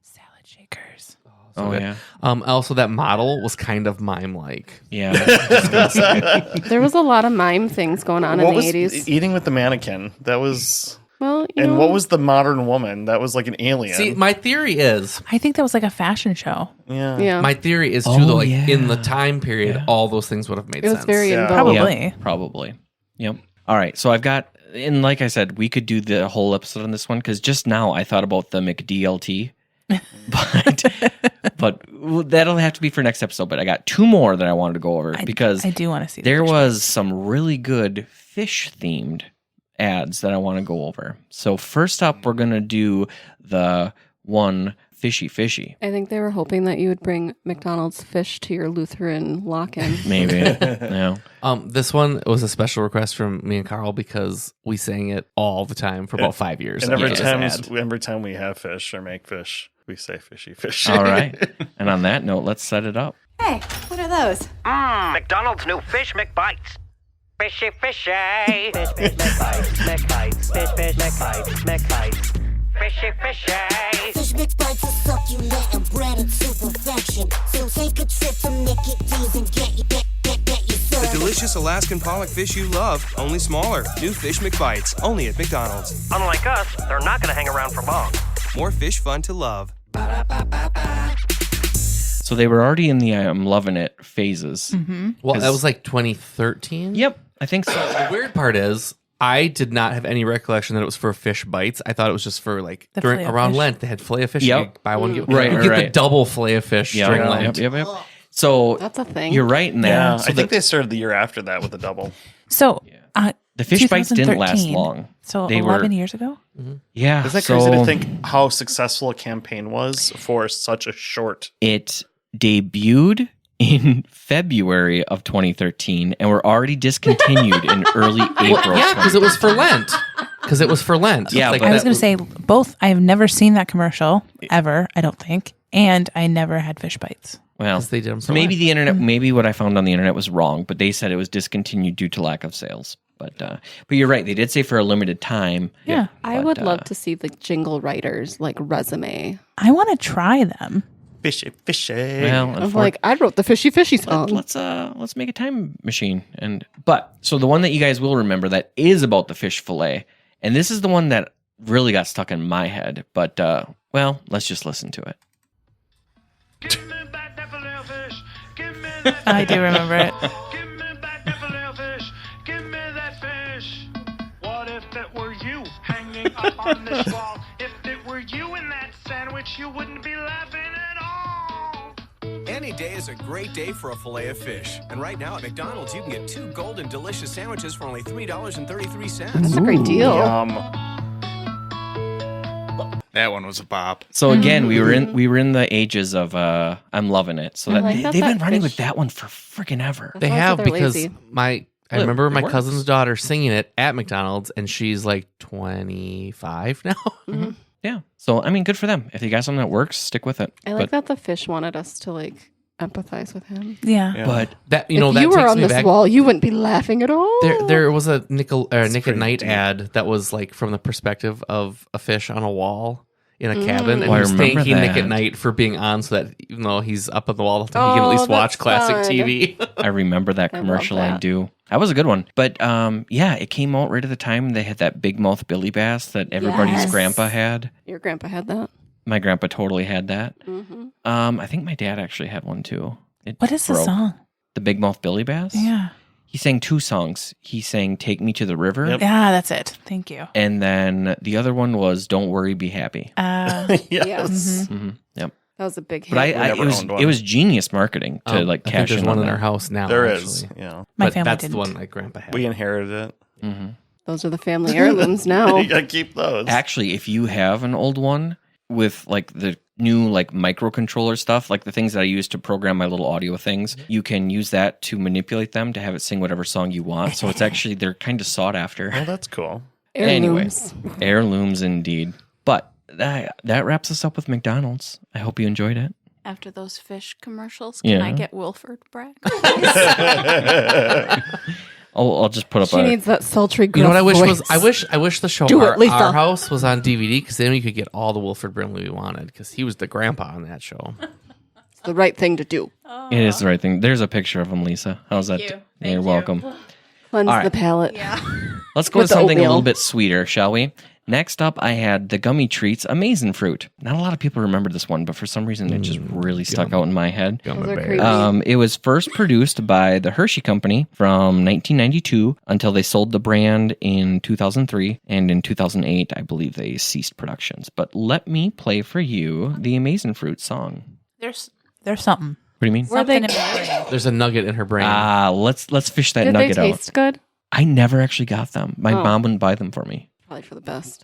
Salad shakers. oh good. yeah, Also, that model was kind of mime-like. yeah. There was a lot of mime things going on what in the was 80s. eating with the mannequin? That was Well, you and know, what was the modern woman? That was like an alien. See, my theory is I think that was like a fashion show. yeah. yeah. my theory is too Oh, though, like yeah. in the time period, all those things would have made it was sense. very Yeah. in vogue. Probably. Yep, probably. Yep. All right. So I've got, and like I said, we could do the whole episode on this one because just now I thought about the McDLT, but that'll have to be for next episode. But I got two more that I wanted to go over because I do want to see there the was some really good fish themed ads that I want to go over. So first up, we're going to do the one fishy. I think they were hoping that you would bring McDonald's fish to your Lutheran lock-in. Maybe. Yeah. This one was a special request from me and Carl because we sang it all the time for about 5 years. And every time we have fish or make fish, we say fishy. All right. And on that note, let's set it up. Hey, what are those? McDonald's new Fish McBites. Fishy. Fish McBites. Fish McBites. Fishy. Fish McBites are succulent and breaded to perfection. So take a trip to Mickey D's and get your The delicious Alaskan pollock fish you love, only smaller. New Fish McBites, only at McDonald's. Unlike us, they're not going to hang around for long. More fish fun to love. So they were already in the I'm loving it phases. Well, that was like 2013. Yep, I think so. The weird part is I did not have any recollection that it was for Fish Bites. I thought it was just for like around Lent. They had fillet of fish. Yep. You could buy one, get Right. the double fillet of fish during Lent. Yep. So that's a thing. You're right in that. Yeah, So I think they started the year after that with a double. So the Fish Bites didn't last 2013. long. So They 11 were- years ago? Yeah. Isn't that crazy to think how successful a campaign was for such a short? It debuted in February of 2013, and we're already discontinued in early April. Yeah, because it was for Lent. Yeah, Like I was that going to say both. I have never seen that commercial ever, I don't think. And I never had Fish Bites. Well, 'Cause they did 'em so for maybe Lent. the internet, maybe what I found on the internet was wrong, but they said it was discontinued due to lack of sales. But you're right. They did say for a limited time. Yeah. I would love to see the jingle writers like resume. I want to try them. Fishy. Well, I'm like, I wrote the fishy song. Let's make a time machine. But so the one that you guys will remember that is about the fish fillet, and this is the one that really got stuck in my head. But well, let's just listen to it. I do remember it. What if it were you hanging up on this wall? If it were you in that sandwich, you wouldn't be laughing at all. Any day is a great day for a fillet of fish. And right now at McDonald's, you can get 2 golden delicious sandwiches for only $3.33. That's a great deal. That one was a bop. So again, we were in the ages of I'm loving it. So I that like that they've been that running fish- with that one for freaking ever. They also have they're because lazy. I remember It my works. cousin's daughter singing it at McDonald's, and she's like 25 now. Yeah. So I mean, good for them. If you got something that works, stick with it. I like that the fish wanted us to like empathize with him. Yeah. But that If that you were takes on me this Back. wall, you wouldn't be laughing at all. There was a Nick at pretty Night deep. ad that was like from the perspective of a fish on a wall in a cabin, and Oh, I he was remember thanking Nick that. at Night for being on, so that even though he's up on the wall, he can at least watch that's classic fun. TV. I remember that I love commercial. I that. do. That was a good one. But yeah, it came out right at the time they had that big mouth Billy Bass that everybody's Yes. grandpa had. Your grandpa had that. My grandpa totally had that. Mm-hmm. I think my dad actually had one too. It What is the broke. song? The Big Mouth Billy Bass? Yeah. He sang 2 songs. He sang Take Me to the River. Yep. Yeah, that's it. Thank you. And then the other one was Don't Worry, Be Happy. Yes. Yep. That was a big hit. But I never owned one. it was genius marketing to like I think cash there's in one on in that. our house now. There actually. is. Yeah. My But family that's didn't. the one my grandpa had. We inherited it. Mm-hmm. Those are the family heirlooms now. You gotta keep those. Actually, if you have an old one with like the new like microcontroller stuff, like the things that I use to program my little audio things, you can use that to manipulate them to have it sing whatever song you want. So it's actually they're kind of sought after. Oh, that's cool. Heirlooms. Anyway, heirlooms indeed. But that wraps us up with McDonald's. I hope you enjoyed it. After those fish commercials, can Yeah. I get Wilford Bragg? I'll just put up She needs that sultry gruff You know what I wish voice. was I wish the show Do it, our Lisa. house was on DVD, because then we could get all the Wilford Brimley we wanted, because he was the grandpa on that show. It's the right thing to do. It is the right thing. There's a picture of him, Lisa. How's that? you. You're Thank you. welcome. Cleanse All right. the palate. Yeah. Let's go With to the something a oatmeal. little bit sweeter, shall we? Next up, I had the Gummy Treats Amazing Fruit. Not a lot of people remember this one, but for some reason, it just really stuck out in my head. Those are creepy. It was first produced by the Hershey Company from 1992 until they sold the brand in 2003. And in 2008, I believe they ceased productions. But let me play for you the Amazing Fruit song. There's something. What do you mean? Were they Something in my brain. There's a nugget in her brain. Let's fish that Did they nugget out. taste good? I never actually got them. My Oh. mom wouldn't buy them for me. Probably for the best.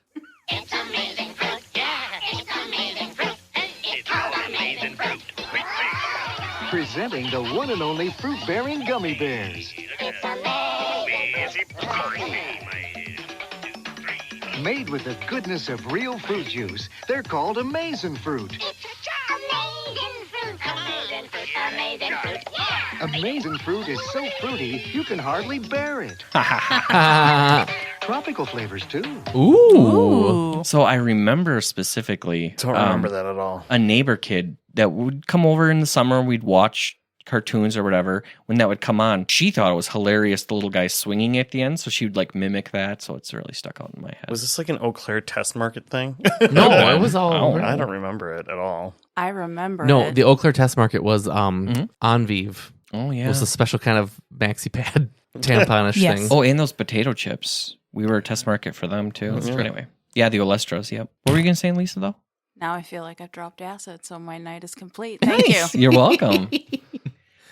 It's amazing fruit. Yeah, it's amazing fruit. It's called amazing fruit. Presenting the one and only fruit-bearing gummy bears. It's amazing. Made with the goodness of real fruit juice, they're called Amazing Fruit. Amazing fruit. Amazing fruit. Amazing fruit. Yeah. Amazing Fruit is so fruity, you can hardly bear it. Tropical flavors, too. Ooh. So I remember specifically. Don't remember that at all. A neighbor kid that would come over in the summer. We'd watch cartoons or whatever. When that would come on, she thought it was hilarious. The little guy swinging at the end, so she would like mimic that. So it's really stuck out in my head. Was this like an Eau Claire test market thing? No, it was all. I don't remember it at all. I remember No, it. the Eau Claire Test Market was on Vive. Oh yeah, It was a special kind of maxi pad tamponish Yes. thing. Oh, and those potato chips. We were a test market for them too. That's But right. anyway, yeah, the Olestros. Yep. What were you gonna say, Lisa? Though. Now I feel like I've dropped acid, so my night is complete. Thank you. You're welcome.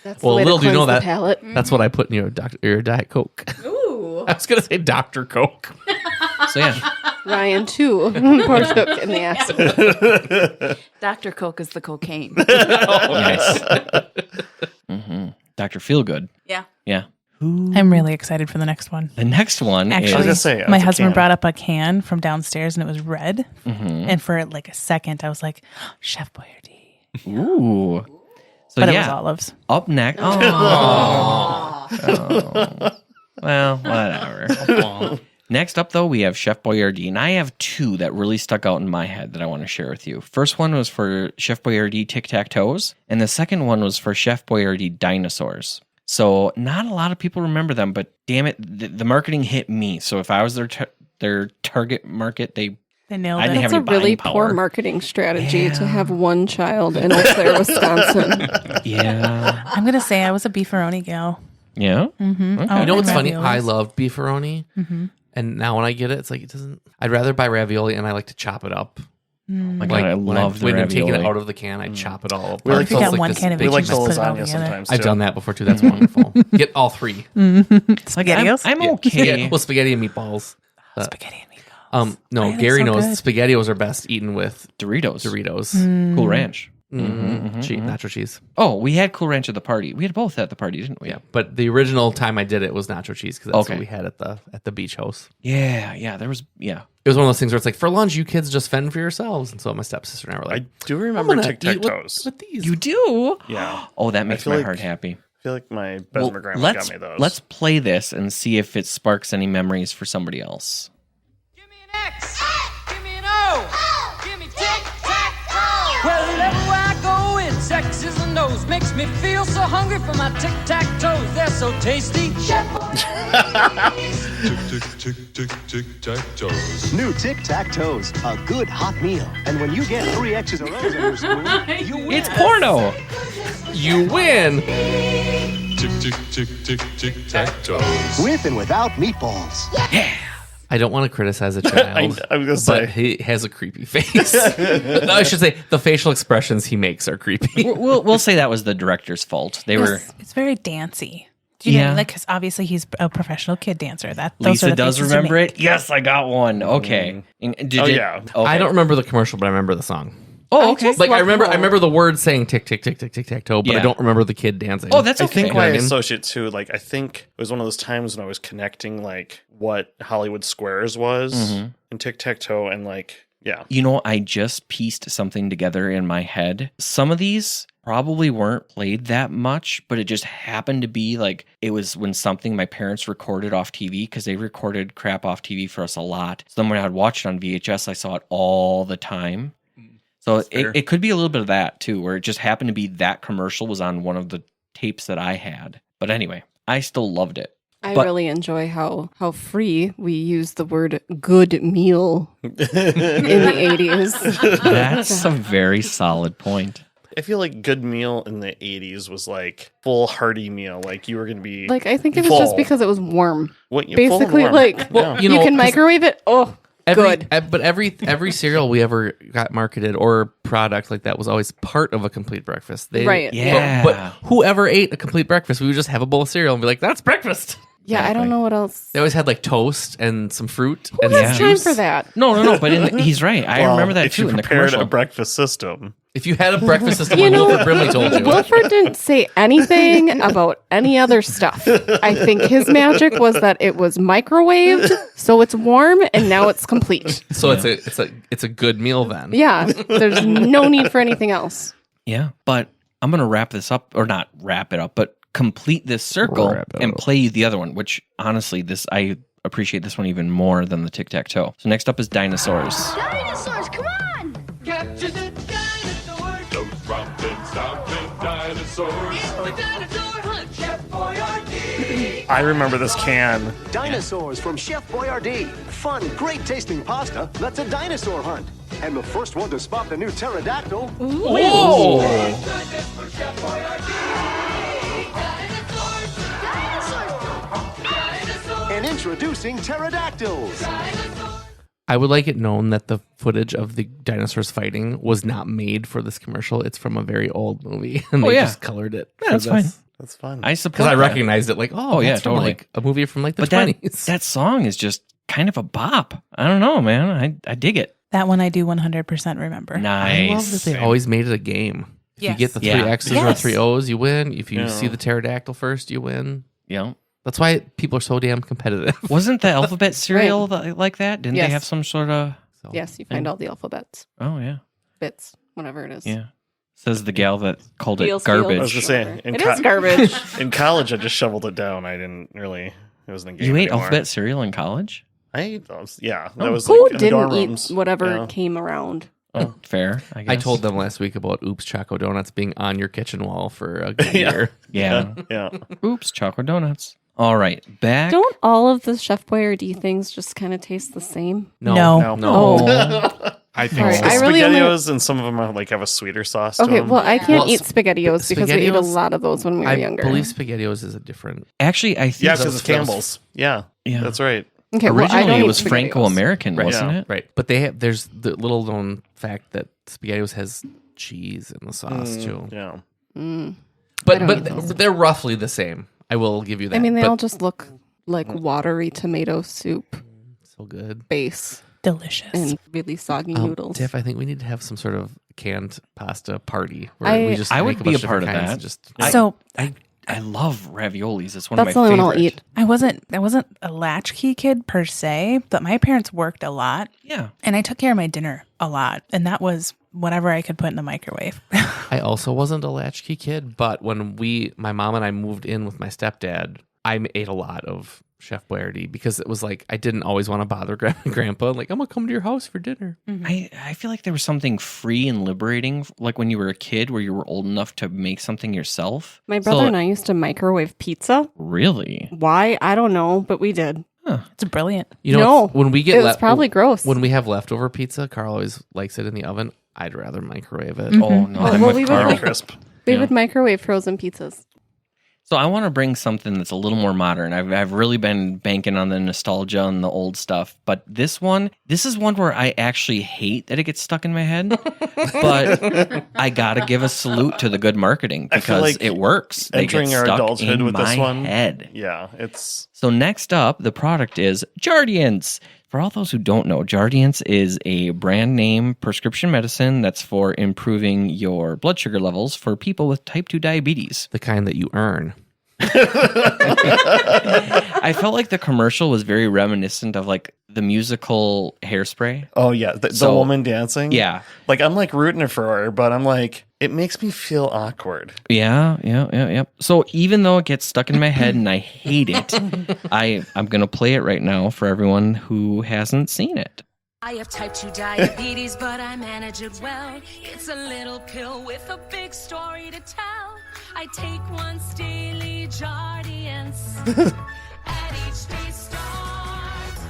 That's Well, the way little to do you know cleanse the that palate. that's what I put in your Diet Coke. Ooh. I was gonna say Dr. Coke. So yeah, Ryan, too. Partook in the acid. Dr. Coke is the cocaine. nice. Dr. Feelgood. Yeah. Yeah. I'm really excited for the next one. The next one Actually, is. I was gonna say, my it's a husband can. brought up a can from downstairs and it was red. Mhm. And for like a second, I was like, Chef Boyardee. Ooh. So But it yeah, was olives. up next. Oh. Well, whatever. Next up, though, we have Chef Boyardee, and I have two that really stuck out in my head that I want to share with you. First one was for Chef Boyardee Tic-Tac-Toes, and the second one was for Chef Boyardee Dinosaurs. So not a lot of people remember them, but damn it, the marketing hit me. So if I was their target market, They nailed I it. didn't have That's a any really buying poor power. marketing strategy to have one child in Eau Claire, Wisconsin. Yeah. I'm going to say I was a beefaroni gal. Yeah? Mm-hmm. Okay. You know what's funny? I Raviolis. love beefaroni, and now when I get it, it's like it doesn't. I'd rather buy ravioli, and I like to chop it up. Mm. My God, I when love the when I'm taking it ravioli. out of the can, I chop it all up. We like If you got those- one this can of We each, like you the just put it all lasagna together. sometimes, I've too. done that before too. That's wonderful. Get all three. SpaghettiOs? I'm Yeah, okay. yeah, well, spaghetti and meatballs. Spaghetti and meatballs. No, Right, Gary that's so knows good. SpaghettiOs are best eaten with Doritos. Doritos. Cool Ranch. Nacho cheese. Oh, we had Cool Ranch at the party. We had both at the party, didn't we? Yeah, but the original time I did it was nacho cheese because that's Okay. what we had at the beach house. Yeah. There was, yeah. It was one of those things where it's like, for lunch, you kids just fend for yourselves. And so my stepsister and I were like, I do remember I'm gonna eat Tic-Tac-Toes. with these. You do? Yeah. Oh, that I makes feel my like- heart happy. I feel like my Well, Bessemer grandma let's, got me those. let's play this and see if it sparks any memories for somebody else. Give me an X. Give me an O. Give me tic-tac-toe. Wherever I go, it's X's and O's. Makes me feel so hungry for my tic-tac-toes. They're so tasty. Tic-tac-toes. New Tic-Tac-Toes, a good hot meal. And when you get 3 X's or O's in your spoon, you win. It's porno. You win. Tic-tac-toes. With and without meatballs. I don't want to criticize a child. I was but gonna say. he has a creepy face. No, I should say the facial expressions he makes are creepy. We'll say that was the director's fault. They were. It's very dancey. Do you Yeah. know, like, because obviously he's a professional kid dancer. Those are Lisa the does faces you remember make. it. Yes, I got one. Okay. And did Oh, it- yeah. Okay. I don't remember the commercial, but I remember the song. Oh, okay. Like I love remember how- the word saying tick tick tick tick tick tack toe, but I Yeah. don't remember the kid dancing. Oh, that's I okay. think You know why what I I mean? associate too, like I think it was one of those times when I was connecting like what Hollywood Squares was Mm-hmm. and Tic-Tac-Toe and like yeah. You know, I just pieced something together in my head. Some of these probably weren't played that much, but it just happened to be like it was when something my parents recorded off TV because they recorded crap off TV for us a lot. So then when I would watch it on VHS, I saw it all the time. So it could be a little bit of that too, where it just happened to be that commercial was on one of the tapes that I had. But anyway, I still loved it. I But- really enjoy how free we use the word good meal in the 80s. That's a very solid point. I feel like good meal in the 80s was like full hearty meal. Like you were going to be Like, I think it was full. just because it was warm. What, full and Basically, warm. like, Well, you you know, can 'cause microwave it. Oh, good. But every cereal we ever got marketed or product like that was always part of a complete breakfast. Right. Yeah. But whoever ate a complete breakfast, we would just have a bowl of cereal and be like, "That's breakfast." Yeah, I don't know what else. They always had like toast and some fruit. Who has time for that? No. But he's right. I remember that if too you in the prepared commercial. a breakfast system. If you had a breakfast system, You like know, Wilford Brimley told you. Wilford didn't say anything about any other stuff. I think his magic was that it was microwaved, so it's warm, and now it's complete. So it's a good meal then. Yeah, there's no need for anything else. Yeah, but I'm gonna wrap this up, or not wrap it up, but complete this circle and play you the other one. Which honestly, I appreciate this one even more than the tic-tac-toe. So next up is dinosaurs. Dinosaurs, come on! Capture the dinosaurs! Those romping, stomping dinosaurs! It's the dinosaur hunt, Chef Boyardee! I remember this can. Dinosaurs from Chef Boyardee. Fun, great tasting pasta that's a dinosaur hunt. And the first one to spot the new pterodactyl Whoa! And introducing pterodactyls. I would like it known that the footage of the dinosaurs fighting was not made for this commercial. It's from a very old movie, and they just colored it. Yeah, that's fine. That's fun. I support because I that. recognized it. Like, yeah, from totally. like a movie from like the But 20s. that song is just kind of a bop. I don't know, man. I dig it. That one I do 100% remember. Nice. I love that they always made it a game. If Yes. you get the 3 Yeah. X's or 3 O's, you win. If you Yeah. see the pterodactyl first, you win. Yeah. That's why people are so damn competitive. Wasn't the alphabet cereal like that? Didn't Yes. they have some sort of? Yes, you find all the alphabets, Oh yeah. bits, whatever it is. Yeah. Says the gal that called it Deal, steal. garbage. I was just saying, It is garbage. In college, I just shoveled it down. I didn't really. It wasn't a game You ate anymore. alphabet cereal in college? I ate those. Yeah, that Oh. was Who like in the dorm didn't rooms. eat whatever Yeah. came around? Oh, fair. I guess. I told them last week about Oops Choco Donuts being on your kitchen wall for a good Yeah. year. Yeah. Yeah. Oops, chocolate donuts. All right, back. Don't all of the Chef Boyardee things just kind of taste the same? No. Oh. I think Sorry, so. I really only- SpaghettiOs and some of them are like have a sweeter sauce. To Okay, them. well, I can't Well, eat SpaghettiOs because we ate a SpaghettiOs- lot of those when we were I younger. believe SpaghettiOs is a different. Actually, I think Yeah, that because was- it's Campbell's. Yeah, Yeah. that's right. Okay, well, I originally don't it eat was SpaghettiOs. Franco-American, wasn't Yeah. it? Right. But there's the little known fact that SpaghettiOs has cheese in the sauce too. Yeah. I But don't eat those. but they're roughly the same. I will give you that. I mean, they but all just look like watery tomato soup so good. base Delicious. and really soggy noodles. Tiff, I think we need to have some sort of canned pasta party where we just I make would be bunch a part of different kinds that. and just So I love raviolis. It's one That's of the my only one I'll favorite. eat. I wasn't a latchkey kid per se, but my parents worked a lot. Yeah. And I took care of my dinner a lot. And that was whatever I could put in the microwave. I also wasn't a latchkey kid, but when my mom and I moved in with my stepdad, I ate a lot of Chef Boyardee because it was like I didn't always want to bother grandpa. Like, I'm gonna come to your house for dinner. I feel like there was something free and liberating, like when you were a kid, where you were old enough to make something yourself. My brother and I used to microwave pizza. Really? Why? I don't know, but we did. It's brilliant. You know, No, when we get it was probably gross. When we have leftover pizza, Carl always likes it in the oven. I'd rather microwave it. Oh no, Oh, I'm well, with we would Carl. like- Crisp. We Yeah. would microwave frozen pizzas. So I want to bring something that's a little more modern. I've really been banking on the nostalgia and the old stuff, but this is one where I actually hate that it gets stuck in my head. But I gotta give a salute to the good marketing I feel because like it works. They entering get our stuck adulthood in with this my one. head. Yeah, it's So next up, the product is Jardiance. For all those who don't know, Jardiance is a brand name prescription medicine that's for improving your blood sugar levels for people with type 2 diabetes. The kind that you earn. I felt like the commercial was very reminiscent of like the musical Hairspray. oh yeah, the So- woman dancing. Yeah. like I'm like rooting for her, but I'm like it makes me feel awkward. Yeah. So even though it gets stuck in my head and I hate it, I'm going to play it right now for everyone who hasn't seen it. I have type 2 diabetes, but I manage it well. It's a little pill with a big story to tell. I take once daily Jardiance. At each day starts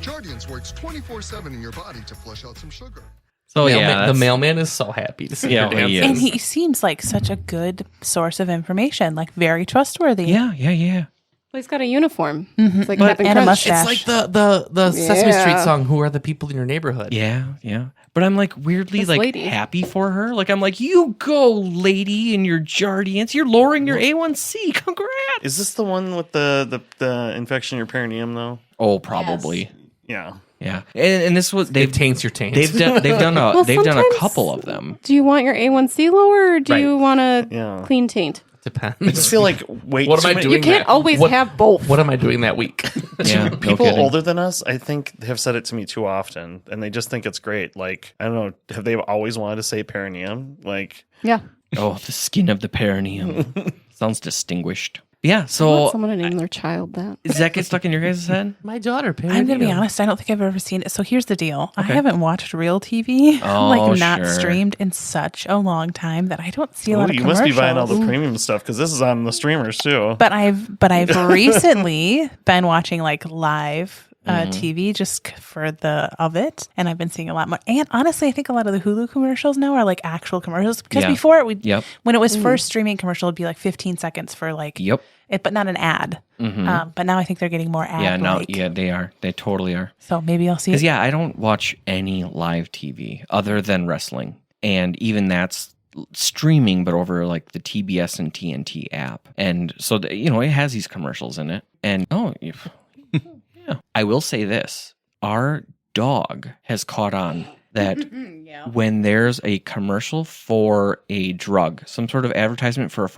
Jardiance works 24/7 in your body to flush out some sugar. So the that's- mailman is so happy to see Yeah, her dancing. he And is. he seems like such a good source of information, like very trustworthy. Yeah. Well, he's got a uniform. Mhm. It's like But- Captain and a Crunch. mustache. It's like the Sesame Street Yeah. song, Who Are the People in Your Neighborhood? Yeah, yeah. But I'm like weirdly This like lady. happy for her. Like I'm like, you go, lady, and your Jardiance. You're lowering your A1C. Congrats. Is this the one with the infection in your perineum though? Oh, probably. Yeah. Yeah. And this was It taints your taints. they've done Well, they've done a sometimes- couple of them. Do you want your A1C lower or do Right. you want a Yeah. clean taint? Depends. I just feel like wait. What am too I many- doing? You can't that- always what- have both. What am I doing that week? Yeah, no People kidding. older than us, I think, have said it to me too often, and they just think it's great. Like, I don't know, have they always wanted to say perineum? Like, Yeah. Oh, the skin of the perineum. Sounds distinguished. Yeah, I want so someone to name their child that. does that get stuck in your guys' head? My daughter, I'm going to be honest. I don't think I've ever seen it. So here's the deal. I Okay. haven't watched real TV, Oh, like not sure. streamed in such a long time that I don't see a ooh, lot of you commercials. must be buying all the premium stuff because this is on the streamers too. But I've recently been watching like live Mm-hmm. TV just for the of it, and I've been seeing a lot more. And honestly, I think a lot of the Hulu commercials now are like actual commercials because Yeah. before it would, Yep. when it was first streaming commercial, it'd be like 15 seconds for like Yep. it, but not an ad. But now I think they're getting more ad. Yeah, now they are. They totally are. So maybe I'll see it. Because I don't watch any live TV other than wrestling, and even that's streaming, but over like the TBS and TNT app. And so it has these commercials in it. And yeah, I will say this: our dog has caught on that when there's a commercial for a drug, some sort of advertisement for a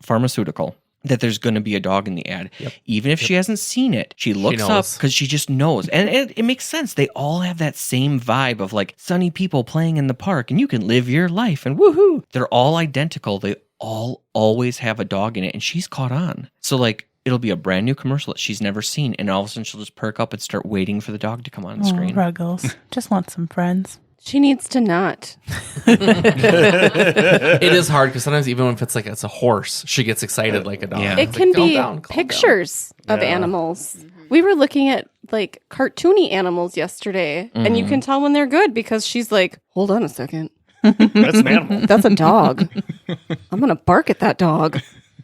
pharmaceutical, that there's going to be a dog in the ad. Even if she hasn't seen it, she looks up knows. because she just knows. And it makes sense. They all have that same vibe of like sunny people playing in the park and you can live your life and woohoo. They're all identical. They all always have a dog in it and she's caught on. So like it'll be a brand new commercial that she's never seen and all of a sudden she'll just perk up and start waiting for the dog to come on the screen. Ruggles. Just want some friends. She needs to not. It is hard because sometimes even if it's a horse, she gets excited like a dog. Yeah. It It's can like, calm be down, calm pictures of Yeah. animals. We were looking at like cartoony animals yesterday, and you can tell when they're good because she's like, hold on a second. That's an animal. That's a dog. I'm going to bark at that dog.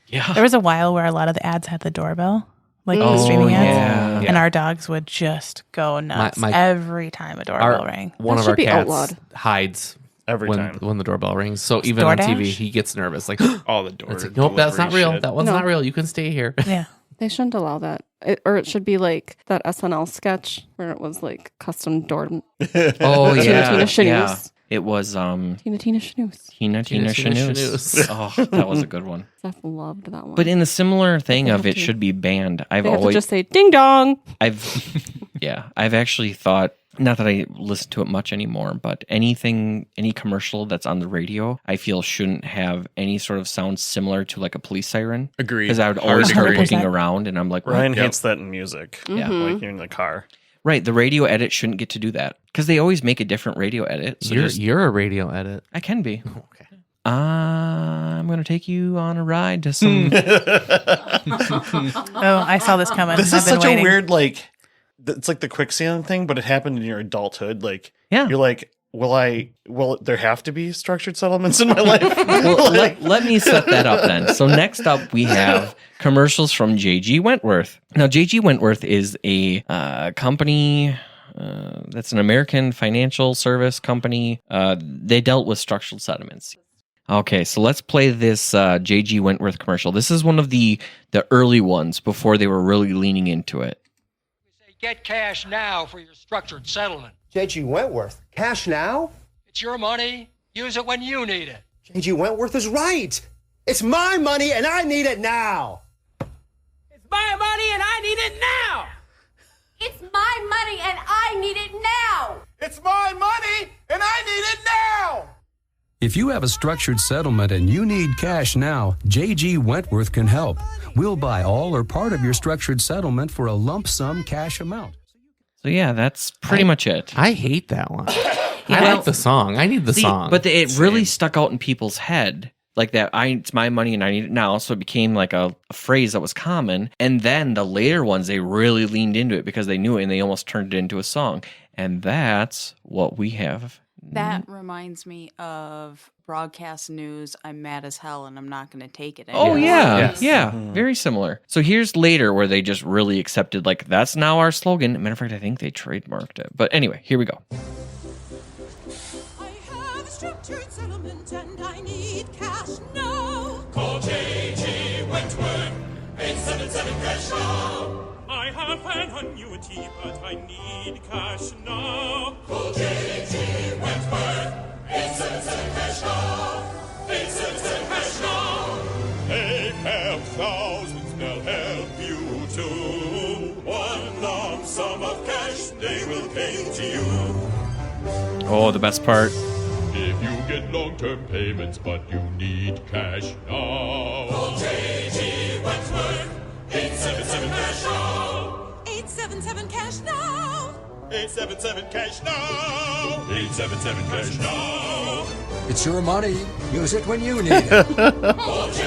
Yeah. There was a while where a lot of the ads had the doorbell, like the Oh, streaming ads, yeah. and our dogs would just go nuts my- every time a doorbell rang. One That of should our be cats outlawed. hides Every when time. when the doorbell rings. So even on TV, DoorDash? he gets nervous. Like, All the door. it's like, nope, that's not delivery real. shit. That one's No. not real. You can stay here. Yeah. They shouldn't allow that. Or it should be like that SNL sketch where it was like custom door. Oh Tina, yeah. Tina, Shanoos. Yeah. It was Tina Shanoos. Tina Tina Shanoos. Shanoos. Oh, that was a good one. Seth loved that one. But in the similar thing They of have it to- should be banned, I've they have to always just say ding dong. I've actually thought, not that I listen to it much anymore, but any commercial that's on the radio, I feel shouldn't have any sort of sound similar to like a police siren. Agreed. Because I would Hard always start agree. looking around and I'm like, Ryan what? hates that in music. Yeah. Like you're in the car. Right, the radio edit shouldn't get to do that because they always make a different radio edit. So You're a radio edit. I can be. Okay. I'm going to take you on a ride to some. Oh, I saw this coming. This I've is been such waiting. a weird, like, it's like the quicksand thing, but it happened in your adulthood. Like, Yeah. you're like, will there have to be structured settlements in my life? Well, let me set that up then. So next up, we have commercials from J.G. Wentworth. Now, J.G. Wentworth is a company that's an American financial service company. They dealt with structured settlements. Okay, so let's play this J.G. Wentworth commercial. This is one of the early ones before they were really leaning into it. Get cash now for your structured settlement. J.G. Wentworth, cash now? It's your money. Use it when you need it. J.G. Wentworth is right. It's my money and I need it now. It's my money and I need it now. It's my money and I need it now. It's my money and I need it now. If you have a structured settlement and you need cash now, J.G. Wentworth can help. We'll buy all or part of your structured settlement for a lump sum cash amount. So yeah, that's pretty much it. I hate that one. I like the song. I need the song. But it really stuck out in people's head. Like that, it's my money and I need it now. So it became like a phrase that was common. And then the later ones, they really leaned into it because they knew it and they almost turned it into a song. And that's what we have That reminds me of broadcast news. I'm mad as hell and I'm not going to take it Oh, anymore. yeah. Very similar. So here's later where they just really accepted, like, that's now our slogan. Matter of fact, I think they trademarked it. But anyway, here we go. Structured settlement and I need cash now. Call J.G. Wentworth, 877 cash now. I have an annuity, but I need cash now. Call J.G. Wentworth, 877 cash now. 877 cash now. They help thousands, they'll help you too. One lump sum of cash they will pay to you. Oh, the best part. If you get long-term payments, but you need cash now. Call J.G. Wentworth, 877 cash now. 877 cash now. 877 cash now. 877 cash now. It's your money. Use it when you need it.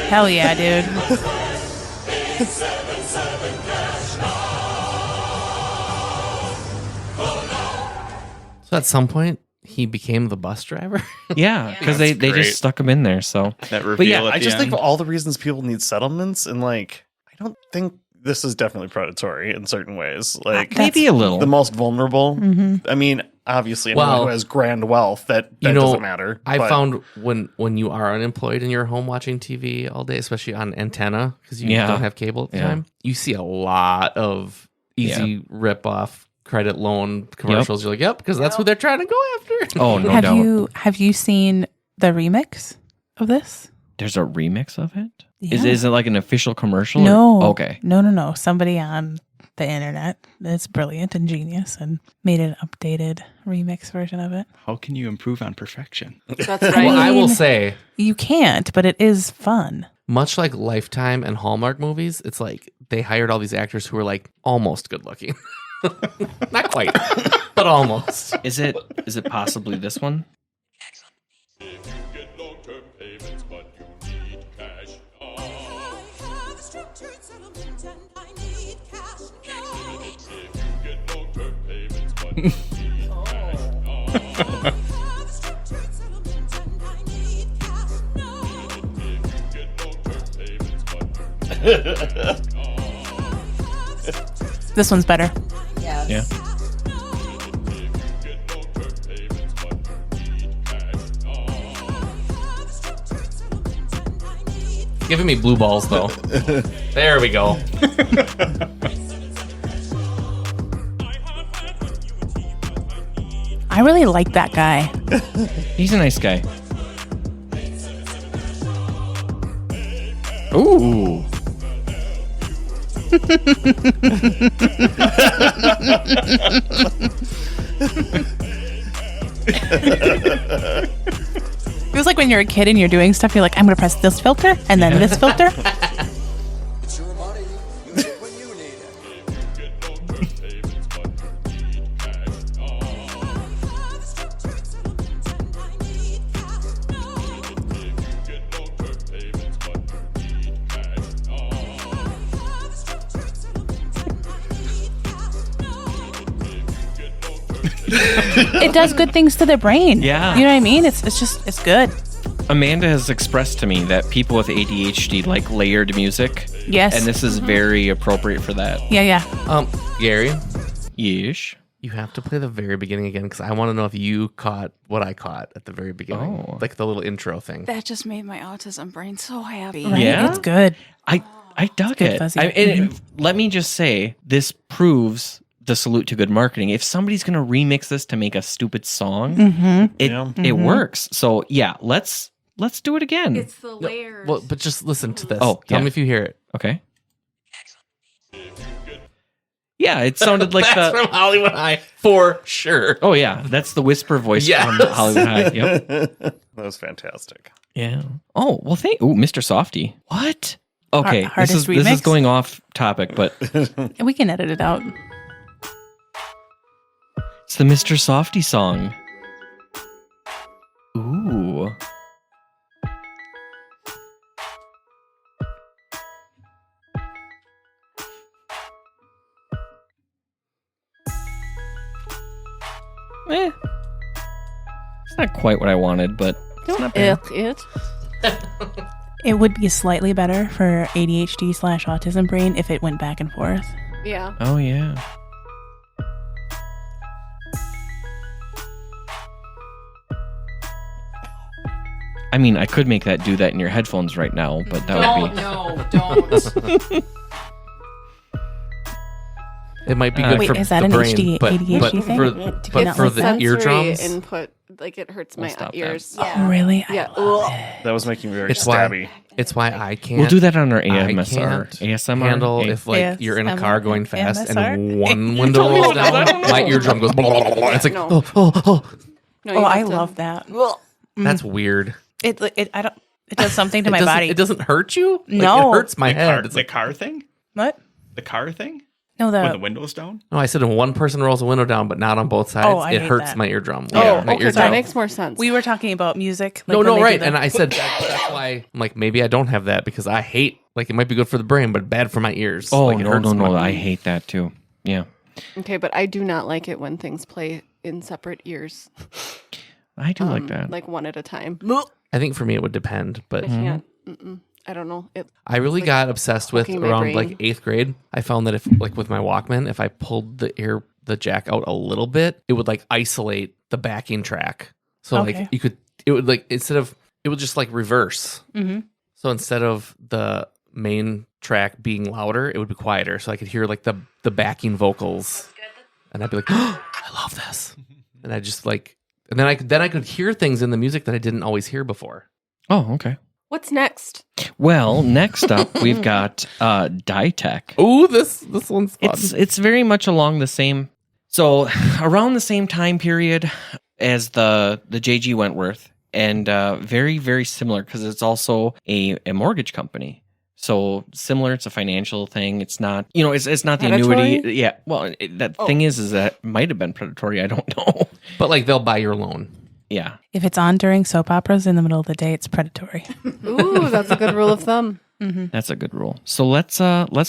Hell yeah, dude. 877 cash now. So at some point, he became the bus driver? Yeah, because they just stuck him in there. So that reveal But yeah, at I the just think end. of all the reasons people need settlements, and like, I don't think this is definitely predatory in certain ways. Like, maybe a little. The most vulnerable. Mm-hmm. I mean, obviously, anyone who has grand wealth, that doesn't matter. I but- found when you are unemployed in your home watching TV all day, especially on antenna, because you Yeah. don't have cable at the Yeah. time, you see a lot of easy rip-off credit loan commercials. You're like, yep, because that's who they're trying to go after. Oh, no have doubt. have you seen the remix of this? There's a remix of it? Yeah. Is it like an official commercial? No. Okay. No. Somebody on the internet that's brilliant and genius and made an updated remix version of it. How can you improve on perfection? That's Well, right. I will mean, say, You can't, but it is fun. much like Lifetime and Hallmark movies, it's like they hired all these actors who were like almost good looking. Not quite, but almost. Is it possibly this one? If you get long-term payments, but you need cash now. I have a structured settlement and I need cash now. If you get long-term payments, but you need cash now. I have a structured settlement and I need cash now. If you get long-term payments, but you need cash now. This one's better. Yes. Yeah. Giving me blue balls though. There we go. I really like that guy. He's a nice guy. Ooh. Feels like when you're a kid and you're doing stuff, you're like, I'm going to press this filter and then this filter. It's your money. Use it when you need it. It does good things to the brain. Yeah. You know what I mean? It's good. Amanda has expressed to me that people with ADHD like layered music. Yes. And this is very appropriate for that. Yeah. Gary, Yeesh. you have to play the very beginning again because I want to know if you caught what I caught at the very beginning. Oh. Like the little intro thing. That just made my autism brain so happy. Right? Yeah? It's good. I dug good it. fuzzy. Let me just say, this proves the salute to good marketing. If somebody's going to remix this to make a stupid song, it works. So yeah, let's do it again. It's the layers. Well, but just listen to this. Oh, Tell yeah. me if you hear it. Okay. Yeah, it sounded like That's from Hollywood High for sure. Oh yeah, that's the whisper voice Yes. from Hollywood High. Yep. That was fantastic. Yeah. Oh well, Mr. Softy. What? Okay, Hardest this is remix? going off topic, but We can edit it out. it's the Mr. Softy song. Ooh. It's not quite what I wanted, but it's not bad. It would be slightly better for ADHD/autism brain if it went back and forth. Yeah. Oh, yeah. I mean, I could make that do that in your headphones right now, but that would be... No, don't. It might be good Wait, for is that the an brain, ADHD but thing? for the sensory eardrums, input, like it hurts my ears. Oh, really? Yeah. That was making me very it's stabby. why I can't. We'll do that on our I AMSR. can't ASMR. handle A- if like you're in a car going fast and AMSR? one window rolls down, my eardrum goes. It's like No. oh. No, you I have to- love that. That's weird. It does something to my body. It doesn't hurt you. Like, No. it hurts my head. It's The like, car thing? What? The car thing? No, When the window's down? no, I said when one person rolls a window down, but not on both sides, Oh, I it hate hurts that. my eardrum. Oh, my okay, eardrum. that makes more sense. We were talking about music. No, when they do right. the- And I said that's why I'm like, maybe I don't have that because I hate, like, it might be good for the brain, but bad for my ears. Oh, like, it hurts no. my- I hate that too. Yeah. Okay, but I do not like it when things play in separate ears. I do like that. Like one at a time. I think for me it would depend, but I can't. Mm-mm. I don't know. I really like got obsessed with fucking my around brain. like 8th grade. I found that if like with my Walkman, if I pulled the jack out a little bit, it would like isolate the backing track. So Okay. like it would like it would just like reverse. Mm-hmm. So instead of the main track being louder, it would be quieter. So I could hear like the backing vocals, and I'd be like, oh, I love this. And I just like, and then I could hear things in the music that I didn't always hear before. Oh, okay. What's next? Well, next up we've got Ditech. Ooh, this one's fun. It's very much along the same. So around the same time period as the J.G. Wentworth, and very, very similar because it's also a mortgage company. So similar, it's a financial thing. It's not, it's not the Predatory? annuity. Yeah. Well, thing is that it might have been predatory. I don't know. But like they'll buy your loan. Yeah. If it's on during soap operas in the middle of the day, it's predatory. Ooh, that's a good rule of thumb. Mm-hmm. That's a good rule. So let's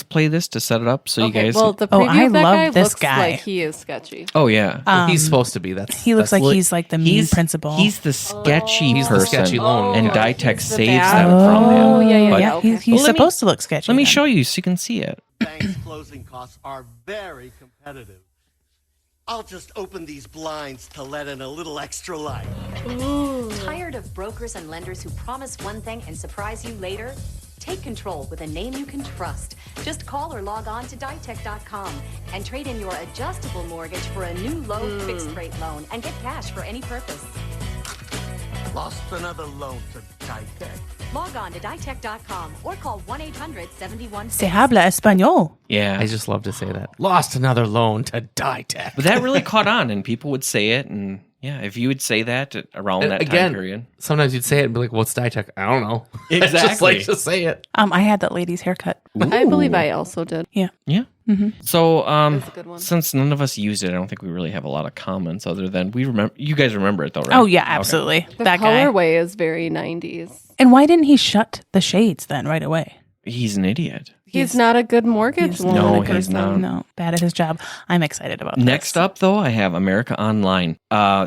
play this to set it up so you guys. Well, the Oh, preview I of that love guy this looks guy. like he is sketchy. Oh yeah. He's supposed to be. He looks like he's like the mean principal. He's the sketchy He's the person, sketchy loan. and guy. Ditech He's the saves bad- them from him. Oh, yeah, But- yeah. Okay. He's Well, let me- supposed to look sketchy. Let me then. show you so you can see it. Bank's closing costs are very competitive. I'll just open these blinds to let in a little extra light. Tired of brokers and lenders who promise one thing and surprise you later? Take control with a name you can trust. Just call or log on to ditech.com and trade in your adjustable mortgage for a new low fixed rate loan and get cash for any purpose. Lost another loan to Ditech. Log on to ditech.com or call 1-800-71. Se habla español. Yeah. I just love to say that. Lost another loan to Ditech. But that really caught on, and people would say it, and yeah, if you would say that around And that again, time period. sometimes you'd say it and be like, what's Ditech? I don't know. I just Exactly. like to say it. I had that lady's haircut. I believe I also did. Yeah. Yeah. Mm-hmm. So, That's a good one. since none of us used it, I don't think we really have a lot of comments other than we remember. You guys remember it though, right? Oh yeah, Okay. absolutely. The That guy. colorway is very 90s. And why didn't he shut the shades then right away? He's an idiot. He's not a good mortgage loan. No, person. he's not. No, bad at his job. I'm excited about Next up, though, I have America Online.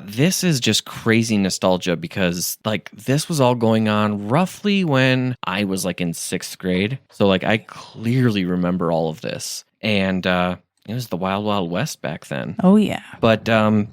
This is just crazy nostalgia because, like, this was all going on roughly when I was, like, in 6th grade. So, like, I clearly remember all of this. And it was the Wild Wild West back then. Oh, yeah. But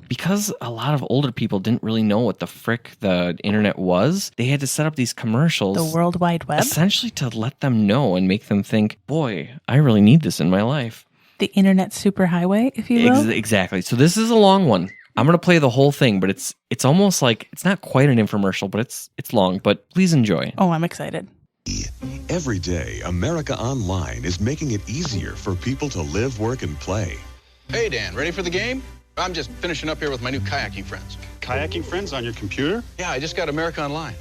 because a lot of older people didn't really know what the frick the internet was, they had to set up these commercials. The World Wide Web? Essentially to let them know and make them think, boy, I really need this in my life. The internet superhighway, if you will. Exactly. So this is a long one. I'm going to play the whole thing, but it's almost like it's not quite an infomercial, but it's long. But please enjoy. Oh, I'm excited. Every day, America Online is making it easier for people to live, work, and play. Hey, Dan, ready for the game? I'm just finishing up here with my new kayaking friends. Kayaking friends on your computer? Yeah, I just got America Online.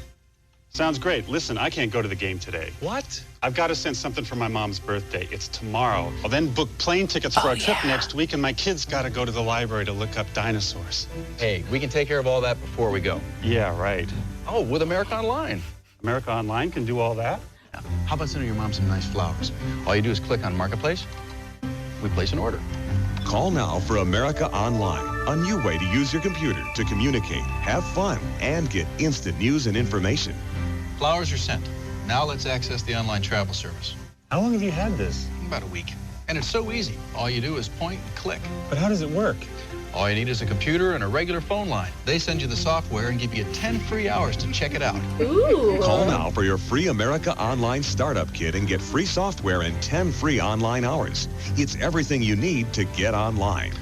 Sounds great. Listen, I can't go to the game today. What? I've got to send something for my mom's birthday. It's tomorrow. I'll then book plane tickets for our trip next week, and my kids got to go to the library to look up dinosaurs. Hey, we can take care of all that before we go. Yeah, right. Oh, with America Online. America Online can do all that? Yeah. How about sending your mom some nice flowers? All you do is click on Marketplace. We place an order. Call now for America Online. a new way to use your computer to communicate, have fun, and get instant news and information. Flowers are sent. Now let's access the online travel service. How long have you had this? About a week. And it's so easy. All you do is point and click. But how does it work? All you need is a computer and a regular phone line. They send you the software and give you 10 free hours to check it out. Ooh. Call now for your free America Online Startup Kit and get free software and 10 free online hours. It's everything you need to get online.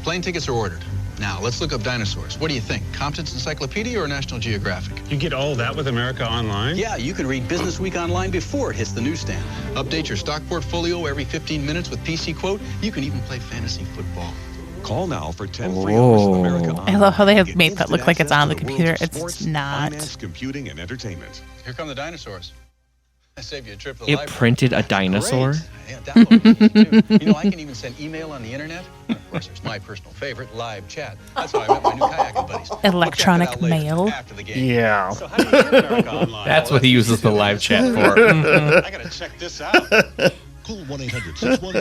Plane tickets are ordered. Now, let's look up dinosaurs. What do you think? Compton's Encyclopedia or National Geographic? You get all that with America Online? Yeah, you can read Business Week online before it hits the newsstand. Update your stock portfolio every 15 minutes with PC Quote. You can even play fantasy football. Call now for 10 free hours of America Online. I love how they have made that look like it's on the computer. It's not. Finance, computing, and entertainment. Here come the dinosaurs. I saved you a trip to the It library. printed a dinosaur. Yeah, download it too. You know, I can even send email on the internet. And of course, there's my personal favorite, live chat. That's how I met my new kayaking buddies. Electronic mail. After the game. Yeah. So how do you get America Online? That's what he uses the live chat for. I gotta check this out. Call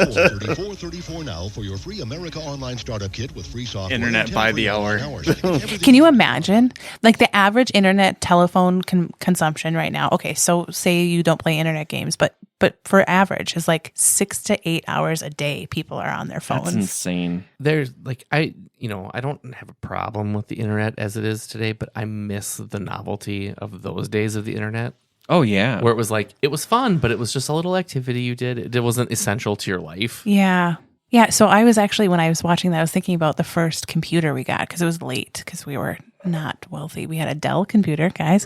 1-800-614-3434 now for your free America Online Startup Kit with free software. Internet and 10 by free the hour. online hours to get everything Can you imagine? Like the average internet telephone consumption right now. Okay, so say you don't play internet games, but for average is like 6 to 8 hours a day people are on their phones. That's insane. There's like I don't have a problem with the internet as it is today, but I miss the novelty of those days of the internet. Oh, yeah. Where it was like, it was fun, but it was just a little activity you did. It wasn't essential to your life. Yeah. Yeah. So I was actually, when I was watching that, I was thinking about the first computer we got because it was late because we were not wealthy. We had a Dell computer, guys.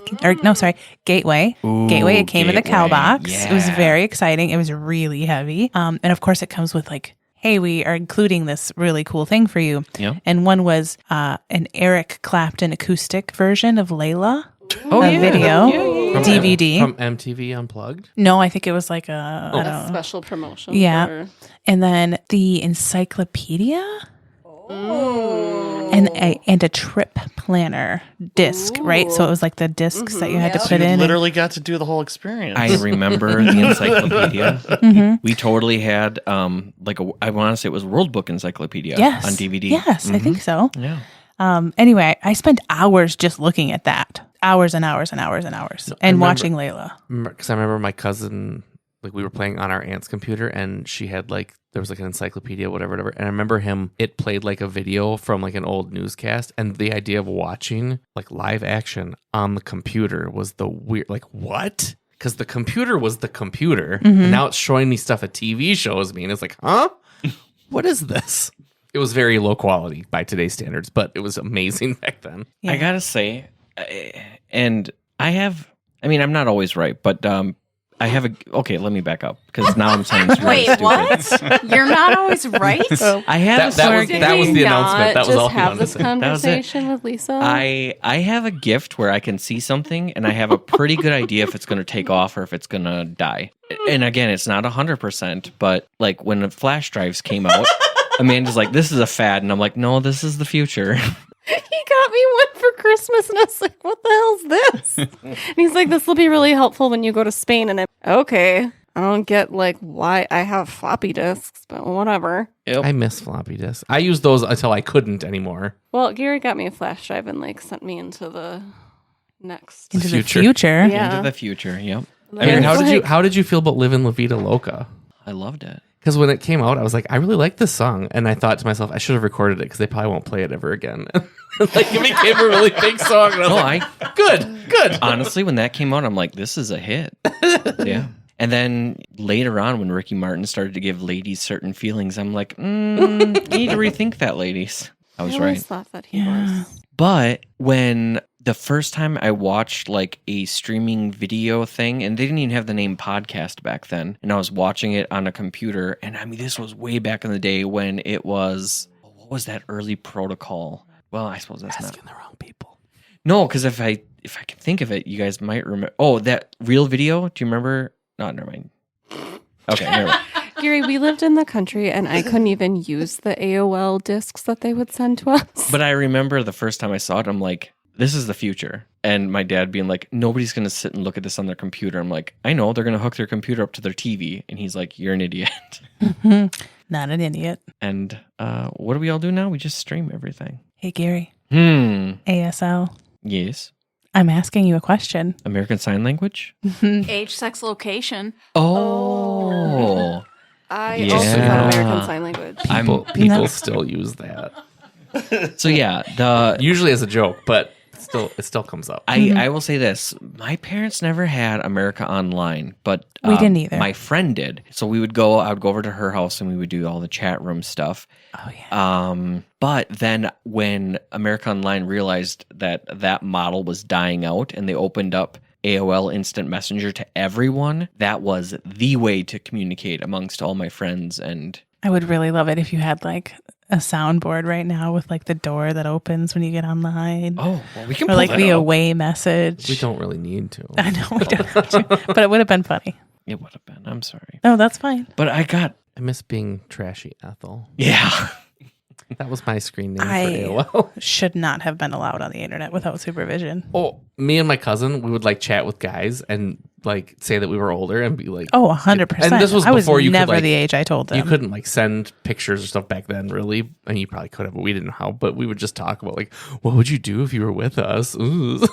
Gateway. Ooh, Gateway. It came in a cow Gateway. box. Yeah. It was very exciting. It was really heavy. And of course, it comes with like, hey, we are including this really cool thing for you. Yep. And one was an Eric Clapton acoustic version of Layla. Oh, a yeah. video. Yeah. DVD. From MTV Unplugged? No, I think it was like a A special promotion. Yeah. for- And then the encyclopedia. And a trip planner disc, right? So it was like the discs that you had to So put you in. literally got to do the whole experience. I remember the encyclopedia. Mhm. We totally had I want to say it was World Book Encyclopedia Yes. on DVD. Yes, I think so. Yeah. Anyway, I spent hours just looking at that. Hours and hours and hours and hours. And watching Layla. Because I remember my cousin, like we were playing on our aunt's computer and she had there was like an encyclopedia, whatever. And I remember it played like a video from like an old newscast. And the idea of watching like live action on the computer was the weird, like what? Because the computer was the computer. Mhm. And now it's showing me stuff a TV shows me. And it's like, huh? What is this? It was very low quality by today's standards, but it was amazing back then. I gotta say, and I'm not always right, but I have okay, let me back up because now I'm saying it's really Wait, stupid. what? You're not always right? I have that was the announcement. That was all he have wanted this to say. conversation with Lisa. I have a gift where I can see something and I have a pretty good idea if it's going to take off or if it's going to die. And again, it's not 100%, but like when the flash drives came out, Amanda's like, this is a fad. And I'm like, no, this is the future. He got me one for Christmas, and I was like, what the hell's this? And he's like, this will be really helpful when you go to Spain. And I'm okay. I don't get like why I have floppy disks, but whatever. I miss floppy disks. I used those until I couldn't anymore. Well, Gary got me a flash drive and like sent me into the next Into the future. Yeah. Into the future, yep. I mean, how did you feel about Livin' La Vida Loca? I loved it. Because when it came out, I was like, I really like this song. And I thought to myself, I should have recorded it because they probably won't play it ever again. Like, it became a really big song. And I was like, good. Honestly, when that came out, I'm like, this is a hit. Yeah. And then later on, when Ricky Martin started to give ladies certain feelings, I'm like, you need to rethink that, ladies. I was always right. thought that he was. But when the first time I watched like a streaming video thing, and they didn't even have the name podcast back then, and I was watching it on a computer, and I mean, this was way back in the day when it was, what was that early protocol? Well, I suppose that's asking not the wrong people. No, because if I can think of it, you guys might remember. Oh, that Real Video. Do you remember? No, never mind. Okay, never mind. Gary, we lived in the country and I couldn't even use the AOL discs that they would send to us. But I remember the first time I saw it, I'm like, this is the future. And my dad being like, nobody's going to sit and look at this on their computer. I'm like, I know, they're going to hook their computer up to their TV. And he's like, you're an idiot. Not an idiot. And what do we all do now? We just stream everything. Hey, Gary. Hmm. ASL. Yes. I'm asking you a question. American Sign Language? Age, sex, location. Oh. I also thought American Sign Language. People still use that. So yeah, usually as a joke, but it still comes up. I will say this: my parents never had America Online, but we didn't either. My friend did. So I would go over to her house and we would do all the chat room stuff. Oh yeah. But then when America Online realized that model was dying out and they opened up AOL Instant Messenger to everyone, that was the way to communicate amongst all my friends. And I would really love it if you had like a soundboard right now with like the door that opens when you get online. Oh, well, we can or pull like that the up. away message. We don't really need to. I know we don't have to, but it would have been funny. It would have been. I'm sorry. No, that's fine. But I miss being trashy Ethel. Yeah. That was my screen name I for AOL. should not have been allowed on the internet without supervision. Oh, me and my cousin, we would like chat with guys and like say that we were older and be like, Oh, 100%. And this was I was before you never could, like, the age I told them. You couldn't like send pictures or stuff back then, really. And you probably could have, but we didn't know how. But we would just talk about like, what would you do if you were with us? Ooh.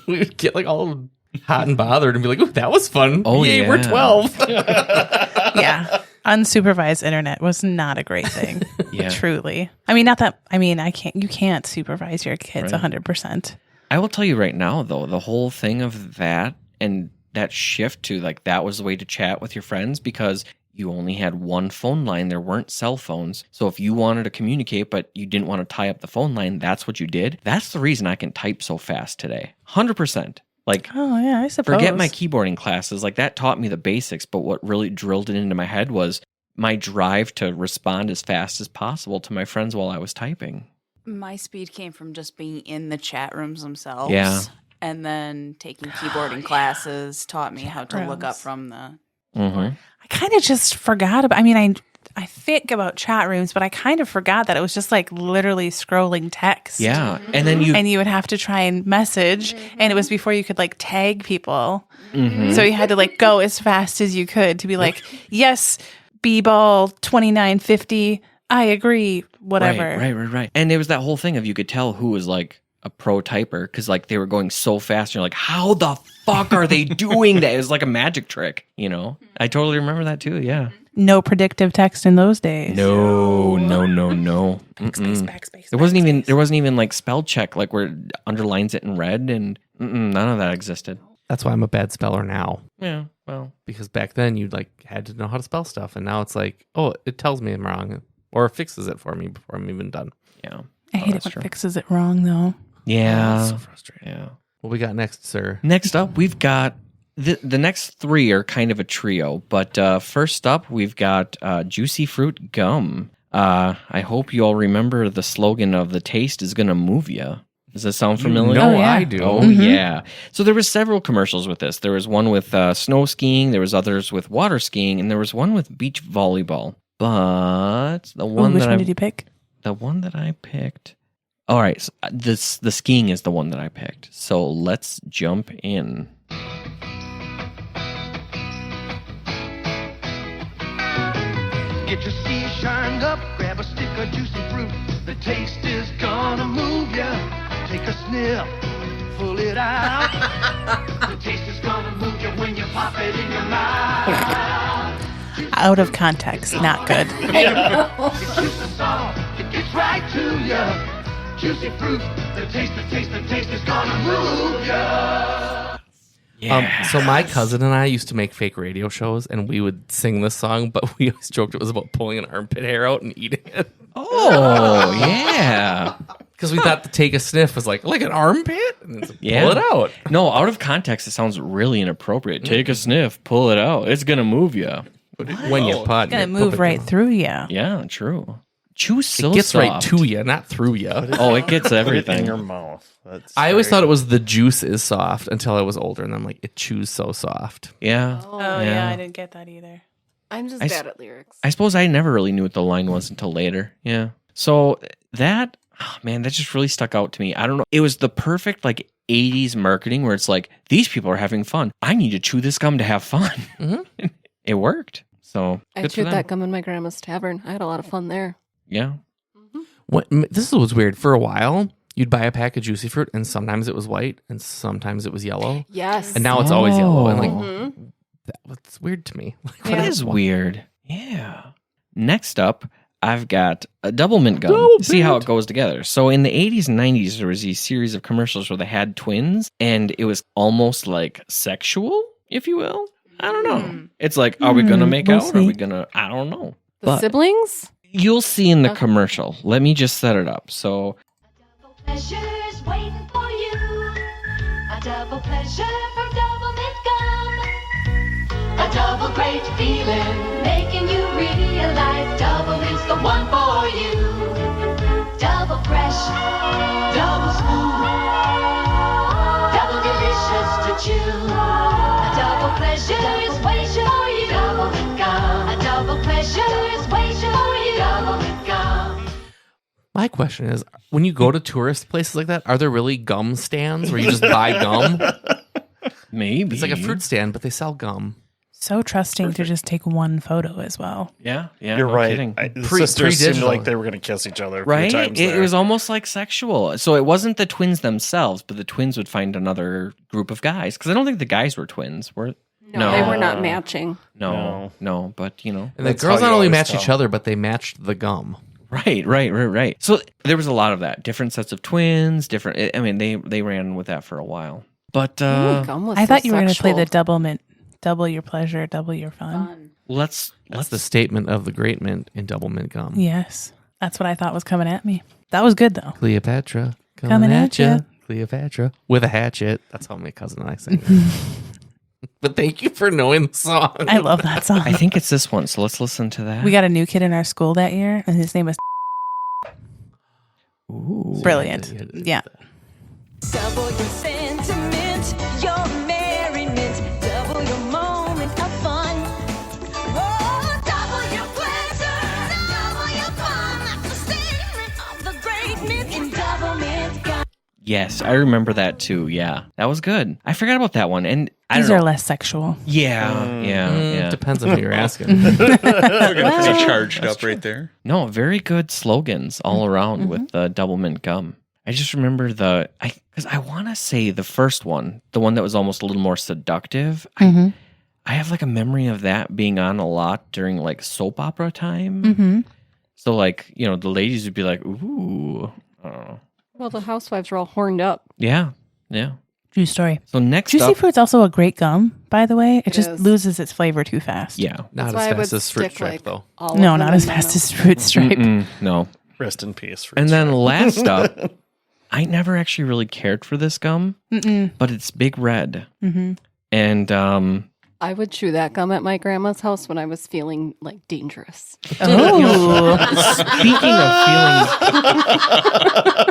We would get like all hot and bothered and be like, oh, that was fun. Oh, Yay, yeah. we're 12. Yeah. Unsupervised internet was not a great thing. Yeah. Truly. You can't supervise your kids Right. 100%. I will tell you right now, though, the whole thing of that and that shift to like that was the way to chat with your friends because you only had one phone line. There weren't cell phones. So if you wanted to communicate, but you didn't want to tie up the phone line, that's what you did. That's the reason I can type so fast today. 100%. Like, oh, yeah, I suppose. Forget my keyboarding classes. Like, that taught me the basics. But what really drilled it into my head was my drive to respond as fast as possible to my friends while I was typing. My speed came from just being in the chat rooms themselves. Yeah. And then taking keyboarding classes taught me how to look up from the... Mm-hmm. I kind of just forgot about, I think about chat rooms, but I kind of forgot that it was just like literally scrolling text. Yeah. And then you would have to try and message, and it was before you could like tag people. Mm-hmm. So you had to like go as fast as you could to be like, yes, B-ball 2950, I agree, whatever. Right. And there was that whole thing of you could tell who was like a pro typer because like they were going so fast. And you're like, how the fuck are they doing that? It was like a magic trick, you know? I totally remember that too. Yeah. No predictive text in those days. No. There wasn't even like spell check, like where it underlines it in red, and none of that existed. That's why I'm a bad speller now. Yeah, well, because back then you like had to know how to spell stuff, and now it's like, oh, it tells me I'm wrong, or fixes it for me before I'm even done. Yeah, I hate it when it fixes it wrong though. Yeah, that's so frustrating. Yeah. What we got next, sir? Next up, we've got the next three are kind of a trio, but first up, we've got Juicy Fruit Gum. I hope you all remember the slogan of "The taste is gonna move ya." Does that sound familiar? No, yeah. I do. Oh, yeah. So there was several commercials with this. There was one with snow skiing, there was others with water skiing, and there was one with beach volleyball. But the one which one did you pick? The one that I picked. All right, so the skiing is the one that I picked. So let's jump in. Get your ski shined up, grab a stick of juicy fruit. The taste is gonna move ya. Take a sniff, pull it out. The taste is gonna move you when you pop it in your mouth. Out of context, not good. It's juicy salt, it gets right to ya. Juicy fruit, the taste is gonna move ya. Yeah. So my cousin and I used to make fake radio shows, and we would sing this song, but we always joked it was about pulling an armpit hair out and eating it. Oh, yeah. Because we thought to take a sniff was like an armpit? And it's like, pull it out. No, out of context, it sounds really inappropriate. Take a sniff, pull it out. It's going to move you. When you pot, It's going to move right through you. Yeah, true. Chew's so it gets soft. right to you, not through you. Oh, it gets everything in your mouth. I always thought it was the juice is soft until I was older, and I'm like, it chews so soft. Yeah. Oh, yeah, I didn't get that either. I'm just I bad at lyrics. I suppose I never really knew what the line was until later. Yeah. So that, oh man, that just really stuck out to me. I don't know. It was the perfect like 80s marketing where it's like, these people are having fun. I need to chew this gum to have fun. Mm-hmm. It worked. So I good for chewed them. that gum in my grandma's tavern. I had a lot of fun there. Yeah. This was weird. For a while, you'd buy a pack of Juicy Fruit, and sometimes it was white, and sometimes it was yellow. Yes. And now it's always yellow. And that's weird to me. It is weird. Yeah. Next up, I've got a double mint gum. See how it goes together. So in the 80s and 90s, there was these series of commercials where they had twins, and it was almost like sexual, if you will. I don't know. It's like, are we going to make out? Or are we going to, I don't know. The siblings? You'll see in the commercial. Let me just set it up. So Pleasure's waiting for you. A double pleasure from Double Mint Gum. A double great feeling, making you realize double is the one for you. Double fresh, double smooth, double delicious to chew. A double pleasure is waiting for you. Double Mint Gum. A double pleasure is waiting for you. Double Mint Gum. My question is, when you go to tourist places like that, are there really gum stands where you just buy gum? Maybe. It's like a fruit stand, but they sell gum. So trusting to just take one photo as well. Yeah, yeah. You're no right. kidding. The sisters seemed like they were going to kiss each other. Right? Times It was almost like sexual. So it wasn't the twins themselves, but the twins would find another group of guys. Because I don't think the guys were twins. No, they were not matching. No. But, you know. And the girls not only match each other, but they matched the gum. Right. So there was a lot of that. Different sets of twins, different. I mean, they ran with that for a while. But I thought you were going to play the double mint. Double your pleasure, double your fun. Let's the statement of the great mint in Double Mint Gum. Yes. That's what I thought was coming at me. That was good, though. Cleopatra coming at you. Cleopatra with a hatchet. That's how my cousin and I sing it. But thank you for knowing the song. I love that song. I think it's this one, so let's listen to that. We got a new kid in our school that year, and his name was Brilliant. Yeah. Double your sentiment, your merriment, double your moment of fun. Oh, double your pleasure, double your fun. That's the statement of the great mint in Double Mint Gum. Yes, I remember that too. Yeah, that was good. I forgot about that one. And these are less sexual. Yeah. Depends on who you're asking. We're going to be charged up right there. No, very good slogans all around with the Double Mint Gum. I just remember because I want to say the first one, the one that was almost a little more seductive. I have like a memory of that being on a lot during like soap opera time. So like, you know, the ladies would be like, ooh. I don't know. Well, the housewives were all horned up. Yeah. True story. So next Juicy up, Fruit's also a great gum, by the way. It just is. loses its flavor too fast. Yeah. Not That's as why I fast would as Fruit stick, Stripe, like, though. all of No, them not in as my fast mouth. as Fruit Stripe. No. Rest in peace. Fruit And then Stripe. last up, I never actually really cared for this gum, but it's Big Red. And I would chew that gum at my grandma's house when I was feeling like dangerous. Oh. speaking of feeling,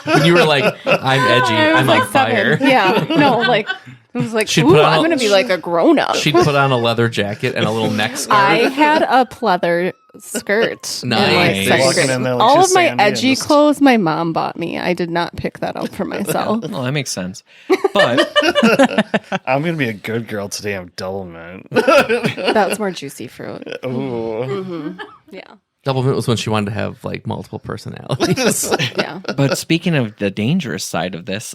When you were like, I'm edgy, I was I'm like on fire. 7. Yeah, no, like it was like, She'd ooh, put on I'm a- going to be like a grown up. She'd put on a leather jacket and a little neck scarf. I had a pleather skirt. in, like, Nice. second Walking grade. in there like All she's of my Sandy and edgy just- clothes my mom bought me. I did not pick that out for myself. well, that makes sense. But I'm going to be a good girl today. I'm Double Mint. That's more Juicy Fruit. Ooh. Yeah. Double Mint was when she wanted to have like multiple personalities. Yeah. But speaking of the dangerous side of this,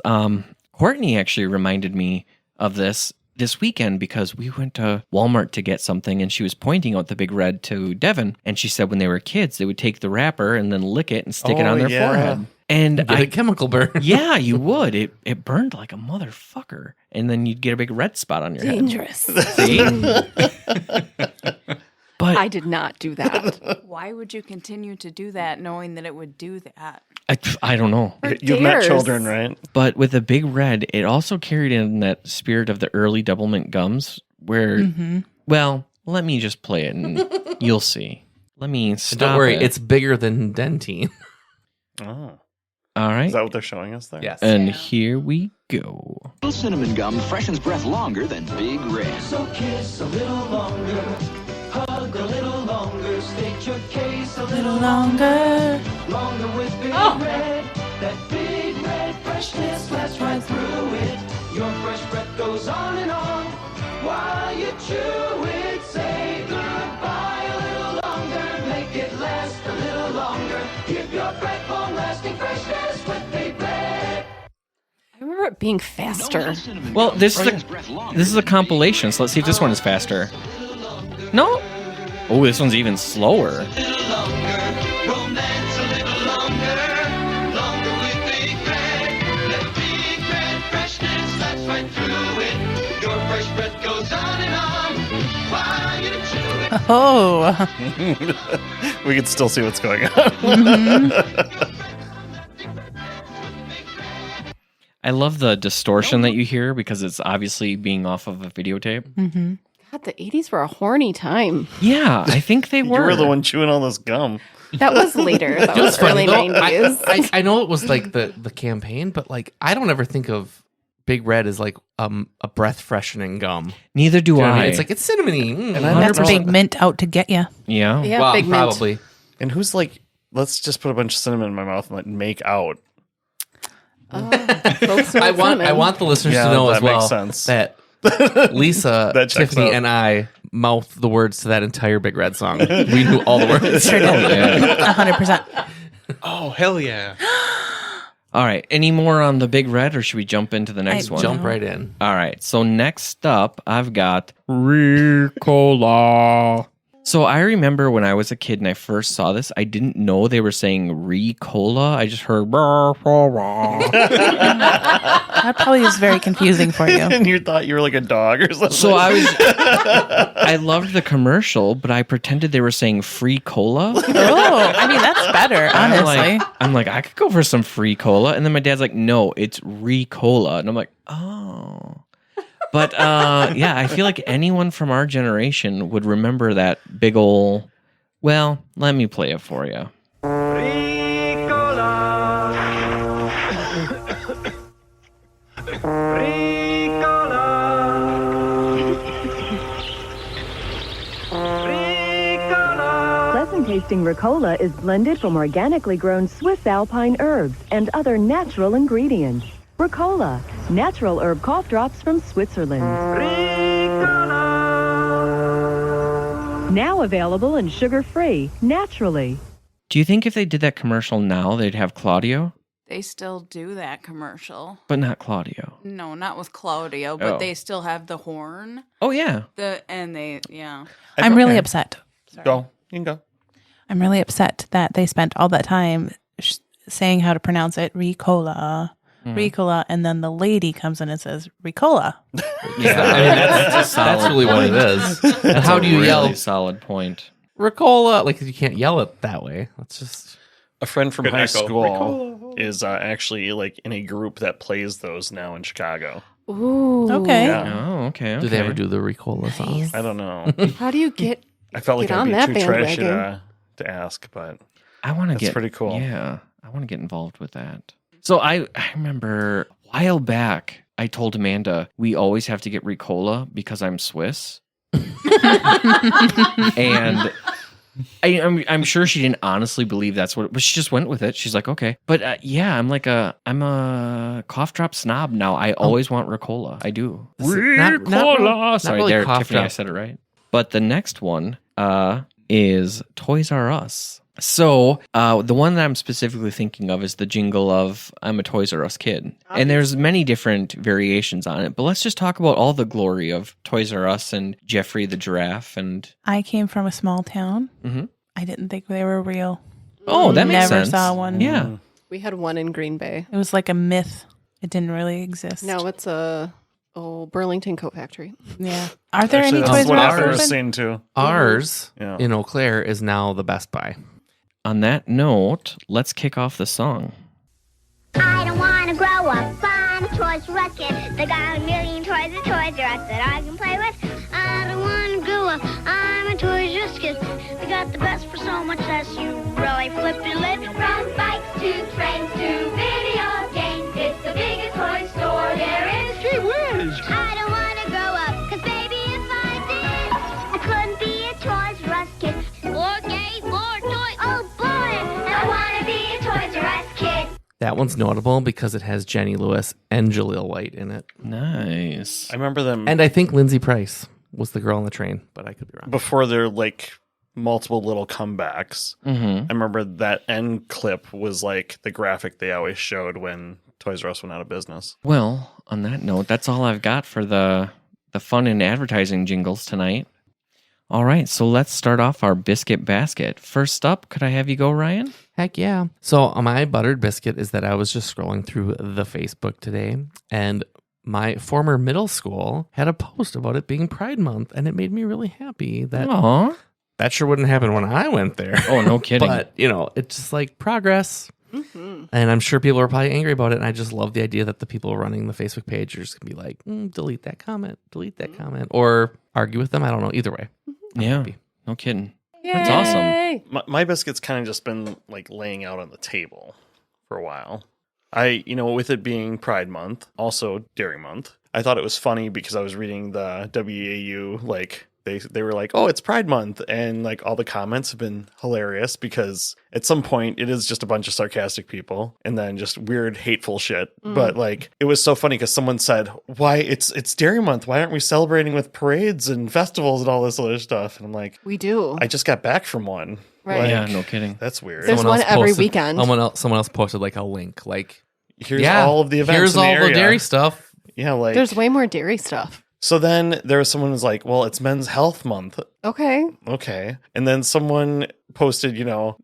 Courtney actually reminded me of this weekend because we went to Walmart to get something and she was pointing out the Big Red to Devin. And she said when they were kids, they would take the wrapper and then lick it and stick it on their forehead. And Get a chemical burn. Yeah, you would. It burned like a motherfucker. And then you'd get a big red spot on your Dangerous. head. See? But I did not do that. Why would you continue to do that knowing that it would do that? I don't know. You've met children, right? But with the Big Red, it also carried in that spirit of the early Double Mint gums where, well, let me just play it and you'll see. Let me stop. Don't worry, it. it's bigger than Dentine. Oh. All right. Is that what they're showing us there? Yes. And here we go. Cinnamon gum freshens breath longer than Big Red. So kiss a little longer, hug a little longer, state your case a little longer. longer with Big Red. That Big Red freshness lasts right through it. Your fresh breath goes on and on while you chew it. Say goodbye a little longer, make it last a little longer. Give your it being faster? Well, this is a compilation, so let's see if this one is faster. No? Oh, this one's even slower. Oh. We can still see what's going on. Mm-hmm. I love the distortion that you hear because it's obviously being off of a videotape. Mm-hmm. God, the 80s were a horny time. Yeah, I think they were. You were the one chewing all this gum. That was later. That was early 90s. I know it was like the campaign, but like I don't ever think of Big Red as like a breath freshening gum. Neither do You know what I. mean? It's like it's cinnamony. And That's Big Mint out to get you. Yeah. Yeah, well, Big Mint. probably. And who's like, let's just put a bunch of cinnamon in my mouth and like make out. Folks I want the listeners to know as well sense. that Lisa, That checks Tiffany, out. and I mouthed the words to that entire Big Red song. We knew all the words. Sure did. 100%. Oh, hell yeah. All right. Any more on the Big Red, or should we jump into the next one? Jump right in. All right. So next up, I've got Ricola. So I remember when I was a kid and I first saw this, I didn't know they were saying Ricola. I just heard rah, rah, rah. That probably is very confusing for you. And you thought you were like a dog or something. So I loved the commercial, but I pretended they were saying free cola. Oh, I mean, that's better, honestly. I'm like, I could go for some free cola. And then my dad's like, no, it's Ricola. And I'm like, oh. But yeah, I feel like anyone from our generation would remember that big ol'. Well, let me play it for you. Pleasant-tasting Ricola is blended from organically grown Swiss alpine herbs and other natural ingredients. Ricola, natural herb cough drops from Switzerland. Now available and sugar-free, naturally. Do you think if they did that commercial now, they'd have Claudio? They still do that commercial. But not Claudio. No, not with Claudio, but Oh. they still have the horn. Oh, yeah. Yeah. I'm really upset. Go. You can go. I'm really upset that they spent all that time saying how to pronounce it, Ricola. Ricola, and then the lady comes in and says Ricola. Yeah, I mean, that's really what it is. And how do you yell Solid point. Ricola? Like you can't yell it that way. It's just a friend from Good high echo. school is actually like in a group that plays those now in Chicago. Ooh. Okay. Yeah. Oh, okay. Do they ever do the Ricola song? I don't know. How do you get I felt like Get I'd on be that too trashy bandwagon. to ask, but I want to that's get pretty cool. Yeah, I want to get involved with that. So I remember a while back I told Amanda we always have to get Ricola because I'm Swiss, and I'm sure she didn't honestly believe that's what, but she just went with it. She's like, okay, but yeah, I'm a cough drop snob now. I always want Ricola. I do. Not Sorry, really there, cough Tiffany, I drop. said it right. But the next one is Toys R Us. So the one that I'm specifically thinking of is the jingle of I'm a Toys R Us kid. And there's many different variations on it. But let's just talk about all the glory of Toys R Us and Jeffrey the giraffe. And I came from a small town. Mhm. I didn't think they were real. Oh, that makes Never sense. saw one. Yeah. We had one in Green Bay. It was like a myth. It didn't really exist. Now it's a Burlington Coat Factory. Yeah. Are there Actually, any that's Toys what R Us Arthur was open? saying too. Ours Yeah. in Eau Claire is now the Best Buy. On that note, let's kick off the song. I don't want to grow up. I'm a Toys R Us kid. They got a million toys at Toys R Us that I can play with. I don't want to grow up. I'm a Toys R Us kid. They got the best for so much less. You really flip your lid. From bikes to trains to video games, it's the biggest toy store there is. Gee whiz! I don't want to grow up, 'cause baby, if I did, I couldn't be a Toys R Us kid. More games, more toys. Oh boy, I want to be a Toys R Us kid. That one's notable because it has Jenny Lewis and Jaleel White in it. Nice. I remember them And I think Lindsay Price was the girl on the train, but I could be wrong. before their like multiple little comebacks. Mm-hmm. I remember that end clip was like the graphic they always showed when Toys R Us went out of business. Well, on that note, that's all I've got for the fun and advertising jingles tonight. All right, so let's start off our biscuit basket. First up, could I have you go, Ryan? Heck yeah. So my buttered biscuit is that I was just scrolling through the Facebook today, and my former middle school had a post about it being Pride Month, and it made me really happy that that sure wouldn't happen when I went there. Oh, no kidding. But, it's just like progress. Mm-hmm. And I'm sure people are probably angry about it, and I just love the idea that the people running the Facebook page are just going to be like, delete that comment, or argue with them. I don't know. Either way. Yeah, no kidding. Yay. That's awesome. My biscuit's kind of just been like laying out on the table for a while. With it being Pride Month, also Dairy Month, I thought it was funny because I was reading the WAU, like they were like, oh, it's Pride Month. And like all the comments have been hilarious because at some point it is just a bunch of sarcastic people and then just weird, hateful shit. But like, it was so funny because someone said, why it's Dairy Month. Why aren't we celebrating with parades and festivals and all this other stuff? And I'm like, we do. I just got back from one. Right. Like, yeah, no kidding. That's weird. There's one every weekend. Someone else posted like a link. Like, here's all of the events. Here's in the all area. the dairy stuff. Yeah, like there's way more dairy stuff. So then there was someone who's like, well, it's Men's Health Month. Okay. And then someone posted,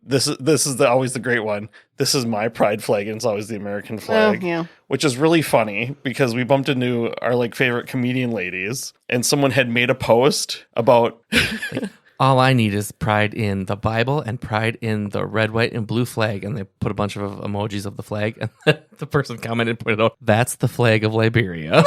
this is always the great one. This is my pride flag, and it's always the American flag. Oh, yeah. Which is really funny because we bumped into our like favorite comedian ladies, and someone had made a post about all I need is pride in the Bible and pride in the red, white, and blue flag. And they put a bunch of emojis of the flag. And the person commented and pointed out, that's the flag of Liberia.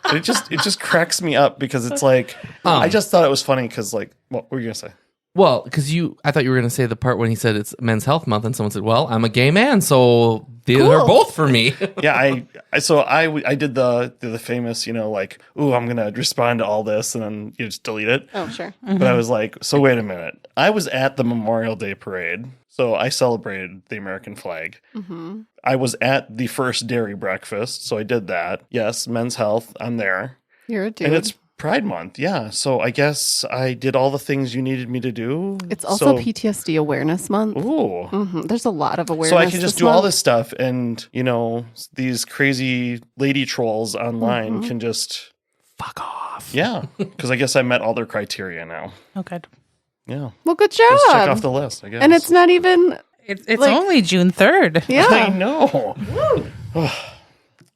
And it just cracks me up because it's like, I just thought it was funny because like, what were you going to say? Well, because I thought you were going to say the part when he said it's Men's Health Month, and someone said, "Well, I'm a gay man, so they're both for me." Yeah, I did the famous, like, ooh, I'm gonna respond to all this, and then you just delete it. Oh, sure. But I was like, so wait a minute. I was at the Memorial Day parade, so I celebrated the American flag. Mm-hmm. I was at the first dairy breakfast, so I did that. Yes, Men's Health, I'm there. You're a dude. And it's Pride Month, yeah. So I guess I did all the things you needed me to do. It's also PTSD Awareness Month. Ooh. Mm-hmm. There's a lot of awareness. So I can just do all this stuff, and, these crazy lady trolls online can just fuck off. Yeah, because I guess I met all their criteria now. Oh, good. Yeah. Well, good job. Just check off the list, I guess. And it's not even... It's only June 3rd. Yeah. I know.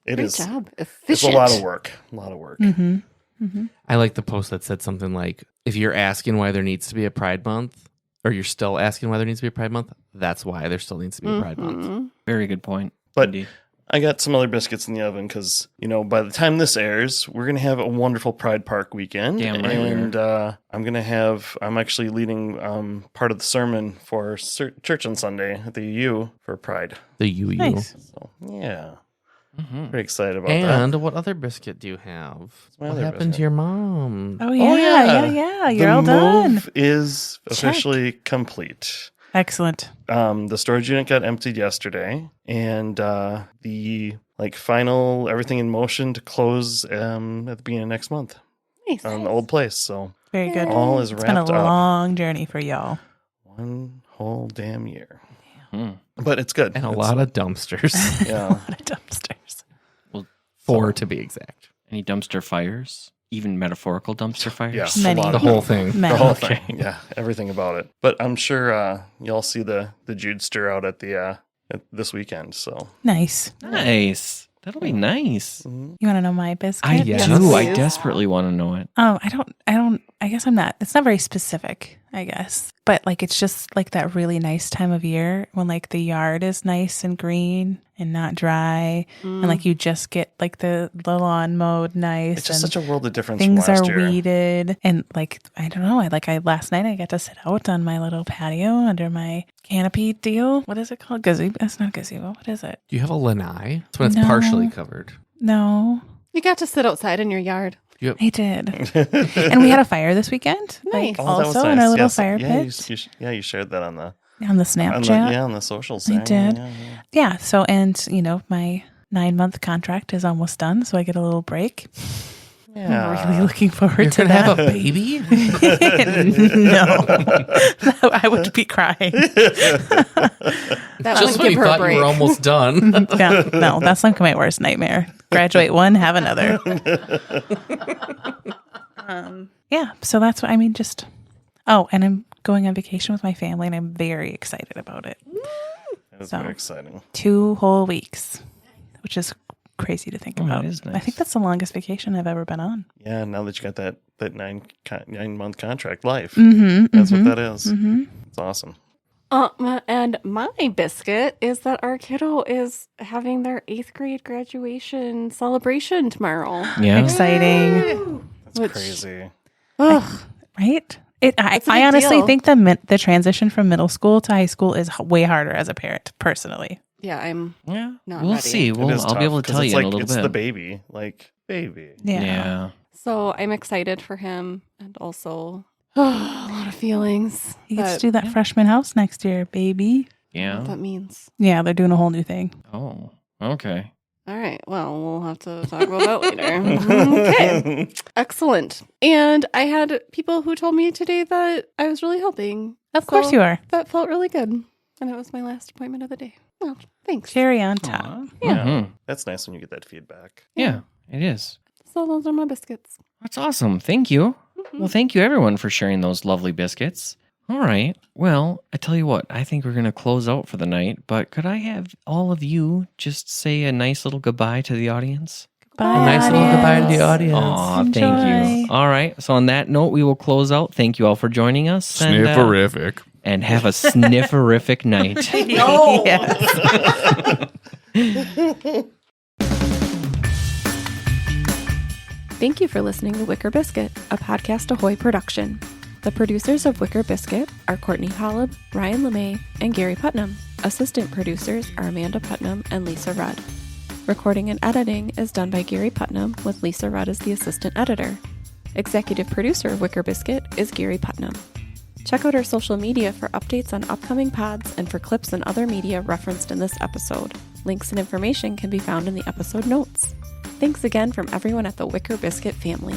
Great job. Efficient. It's a lot of work. Mm-hmm. Mm-hmm. I like the post that said something like, if you're asking why there needs to be a Pride Month, or you're still asking why there needs to be a Pride Month, that's why there still needs to be a Pride Month. Very good point. But Indeed. I got some other biscuits in the oven because, by the time this airs, we're going to have a wonderful Pride Park weekend. Damn right. And I'm actually leading part of the sermon for church on Sunday at the UU for Pride. The UU. Nice. So, yeah. Mm-hmm. Very excited about that. And what other biscuit do you have? What happened to your mom? Oh, yeah. You're all done. The move is officially complete. Excellent. The storage unit got emptied yesterday, and the final everything in motion to close at the beginning of next month. Nice. On the old place. So very good. All is it's wrapped up. It's been a long journey for y'all. One whole damn year. But it's good. And a lot of dumpsters. Yeah. A lot of dumpsters. Well, 4 to be exact. Any dumpster fires? Even metaphorical dumpster fires? Yeah, Many. The whole thing. Many. The whole thing. Yeah, everything about it. But I'm sure y'all see the Judester out at this weekend. So Nice. Nice. That'll be nice. You want to know my biscuit? I do. I desperately want to know it. I guess I'm not. It's not very specific, I guess. But it's just that really nice time of year when the yard is nice and green and not dry. And you just get the lawn mowed nice. It's just such a world of difference. Things from last are year. weeded. And I don't know. Last night I got to sit out on my little patio under my canopy deal. What is it called? Gazebo? It's not gazebo. What is it? Do you have a lanai? It's when it's No. partially covered. No. You got to sit outside in your yard. Yep. I did. And we had a fire this weekend. Nice. Oh, that was Also in nice. our little Yes. fire Yeah, pit. you shared that on the Snapchat. on the socials. I there. did. Yeah. Yeah. So, and my 9-month contract is almost done, so I get a little break. I'm really looking forward You're to gonna that. have a baby? No, I would be crying. That Just wouldn't when give you her a thought you break. were almost done. No, that's like my worst nightmare. Graduate one, have another. Yeah, so that's what I mean. Just and I'm going on vacation with my family, and I'm very excited about it. That's very exciting. 2 whole weeks, which is crazy to think about. It is nice. I think that's the longest vacation I've ever been on. Yeah, now that you got that 9-month contract life, Mm-hmm, that's what that is. Mm-hmm. It's awesome. And my biscuit is that our kiddo is having their 8th grade graduation celebration tomorrow. Yeah. Exciting. That's crazy. Ugh. Right? It's a I big honestly deal. think the transition from middle school to high school is way harder as a parent, personally. Yeah, I'm Yeah. not We'll ready. see. It I'll is be able tough, to 'cause tell it's you in a like, little it's bit. the baby. Like, baby. Yeah. So I'm excited for him and also a lot of feelings. He gets but to do that freshman house next year, baby. I don't know Yeah. what that means. Yeah, they're doing a whole new thing. Oh, okay. All right. Well, we'll have to talk about that later. Okay. Excellent. And I had people who told me today that I was really helping. Of course you are. That felt really good. And it was my last appointment of the day. Well, thanks. Cherry on top. Yeah. Mhm. That's nice when you get that feedback. Yeah, it is. So those are my biscuits. That's awesome. Thank you. Well, thank you everyone for sharing those lovely biscuits. All right. Well, I tell you what, I think we're going to close out for the night, but could I have all of you just say a nice little goodbye to the audience? Bye. A nice little goodbye to the audience. Aw, thank Enjoy. you. All right. So on that note, we will close out. Thank you all for joining us. And, Snifferific. and have a snifferific night. Thank you for listening to Wicker Biscuit, a Podcast Ahoy production. The producers of Wicker Biscuit are Courtney Holub, Ryan LeMay, and Gary Putnam. Assistant producers are Amanda Putnam and Lisa Rudd. Recording and editing is done by Gary Putnam, with Lisa Rudd as the assistant editor. Executive producer of Wicker Biscuit is Gary Putnam. Check out our social media for updates on upcoming pods and for clips and other media referenced in this episode. Links and information can be found in the episode notes. Thanks again from everyone at the Wicker Biscuit family.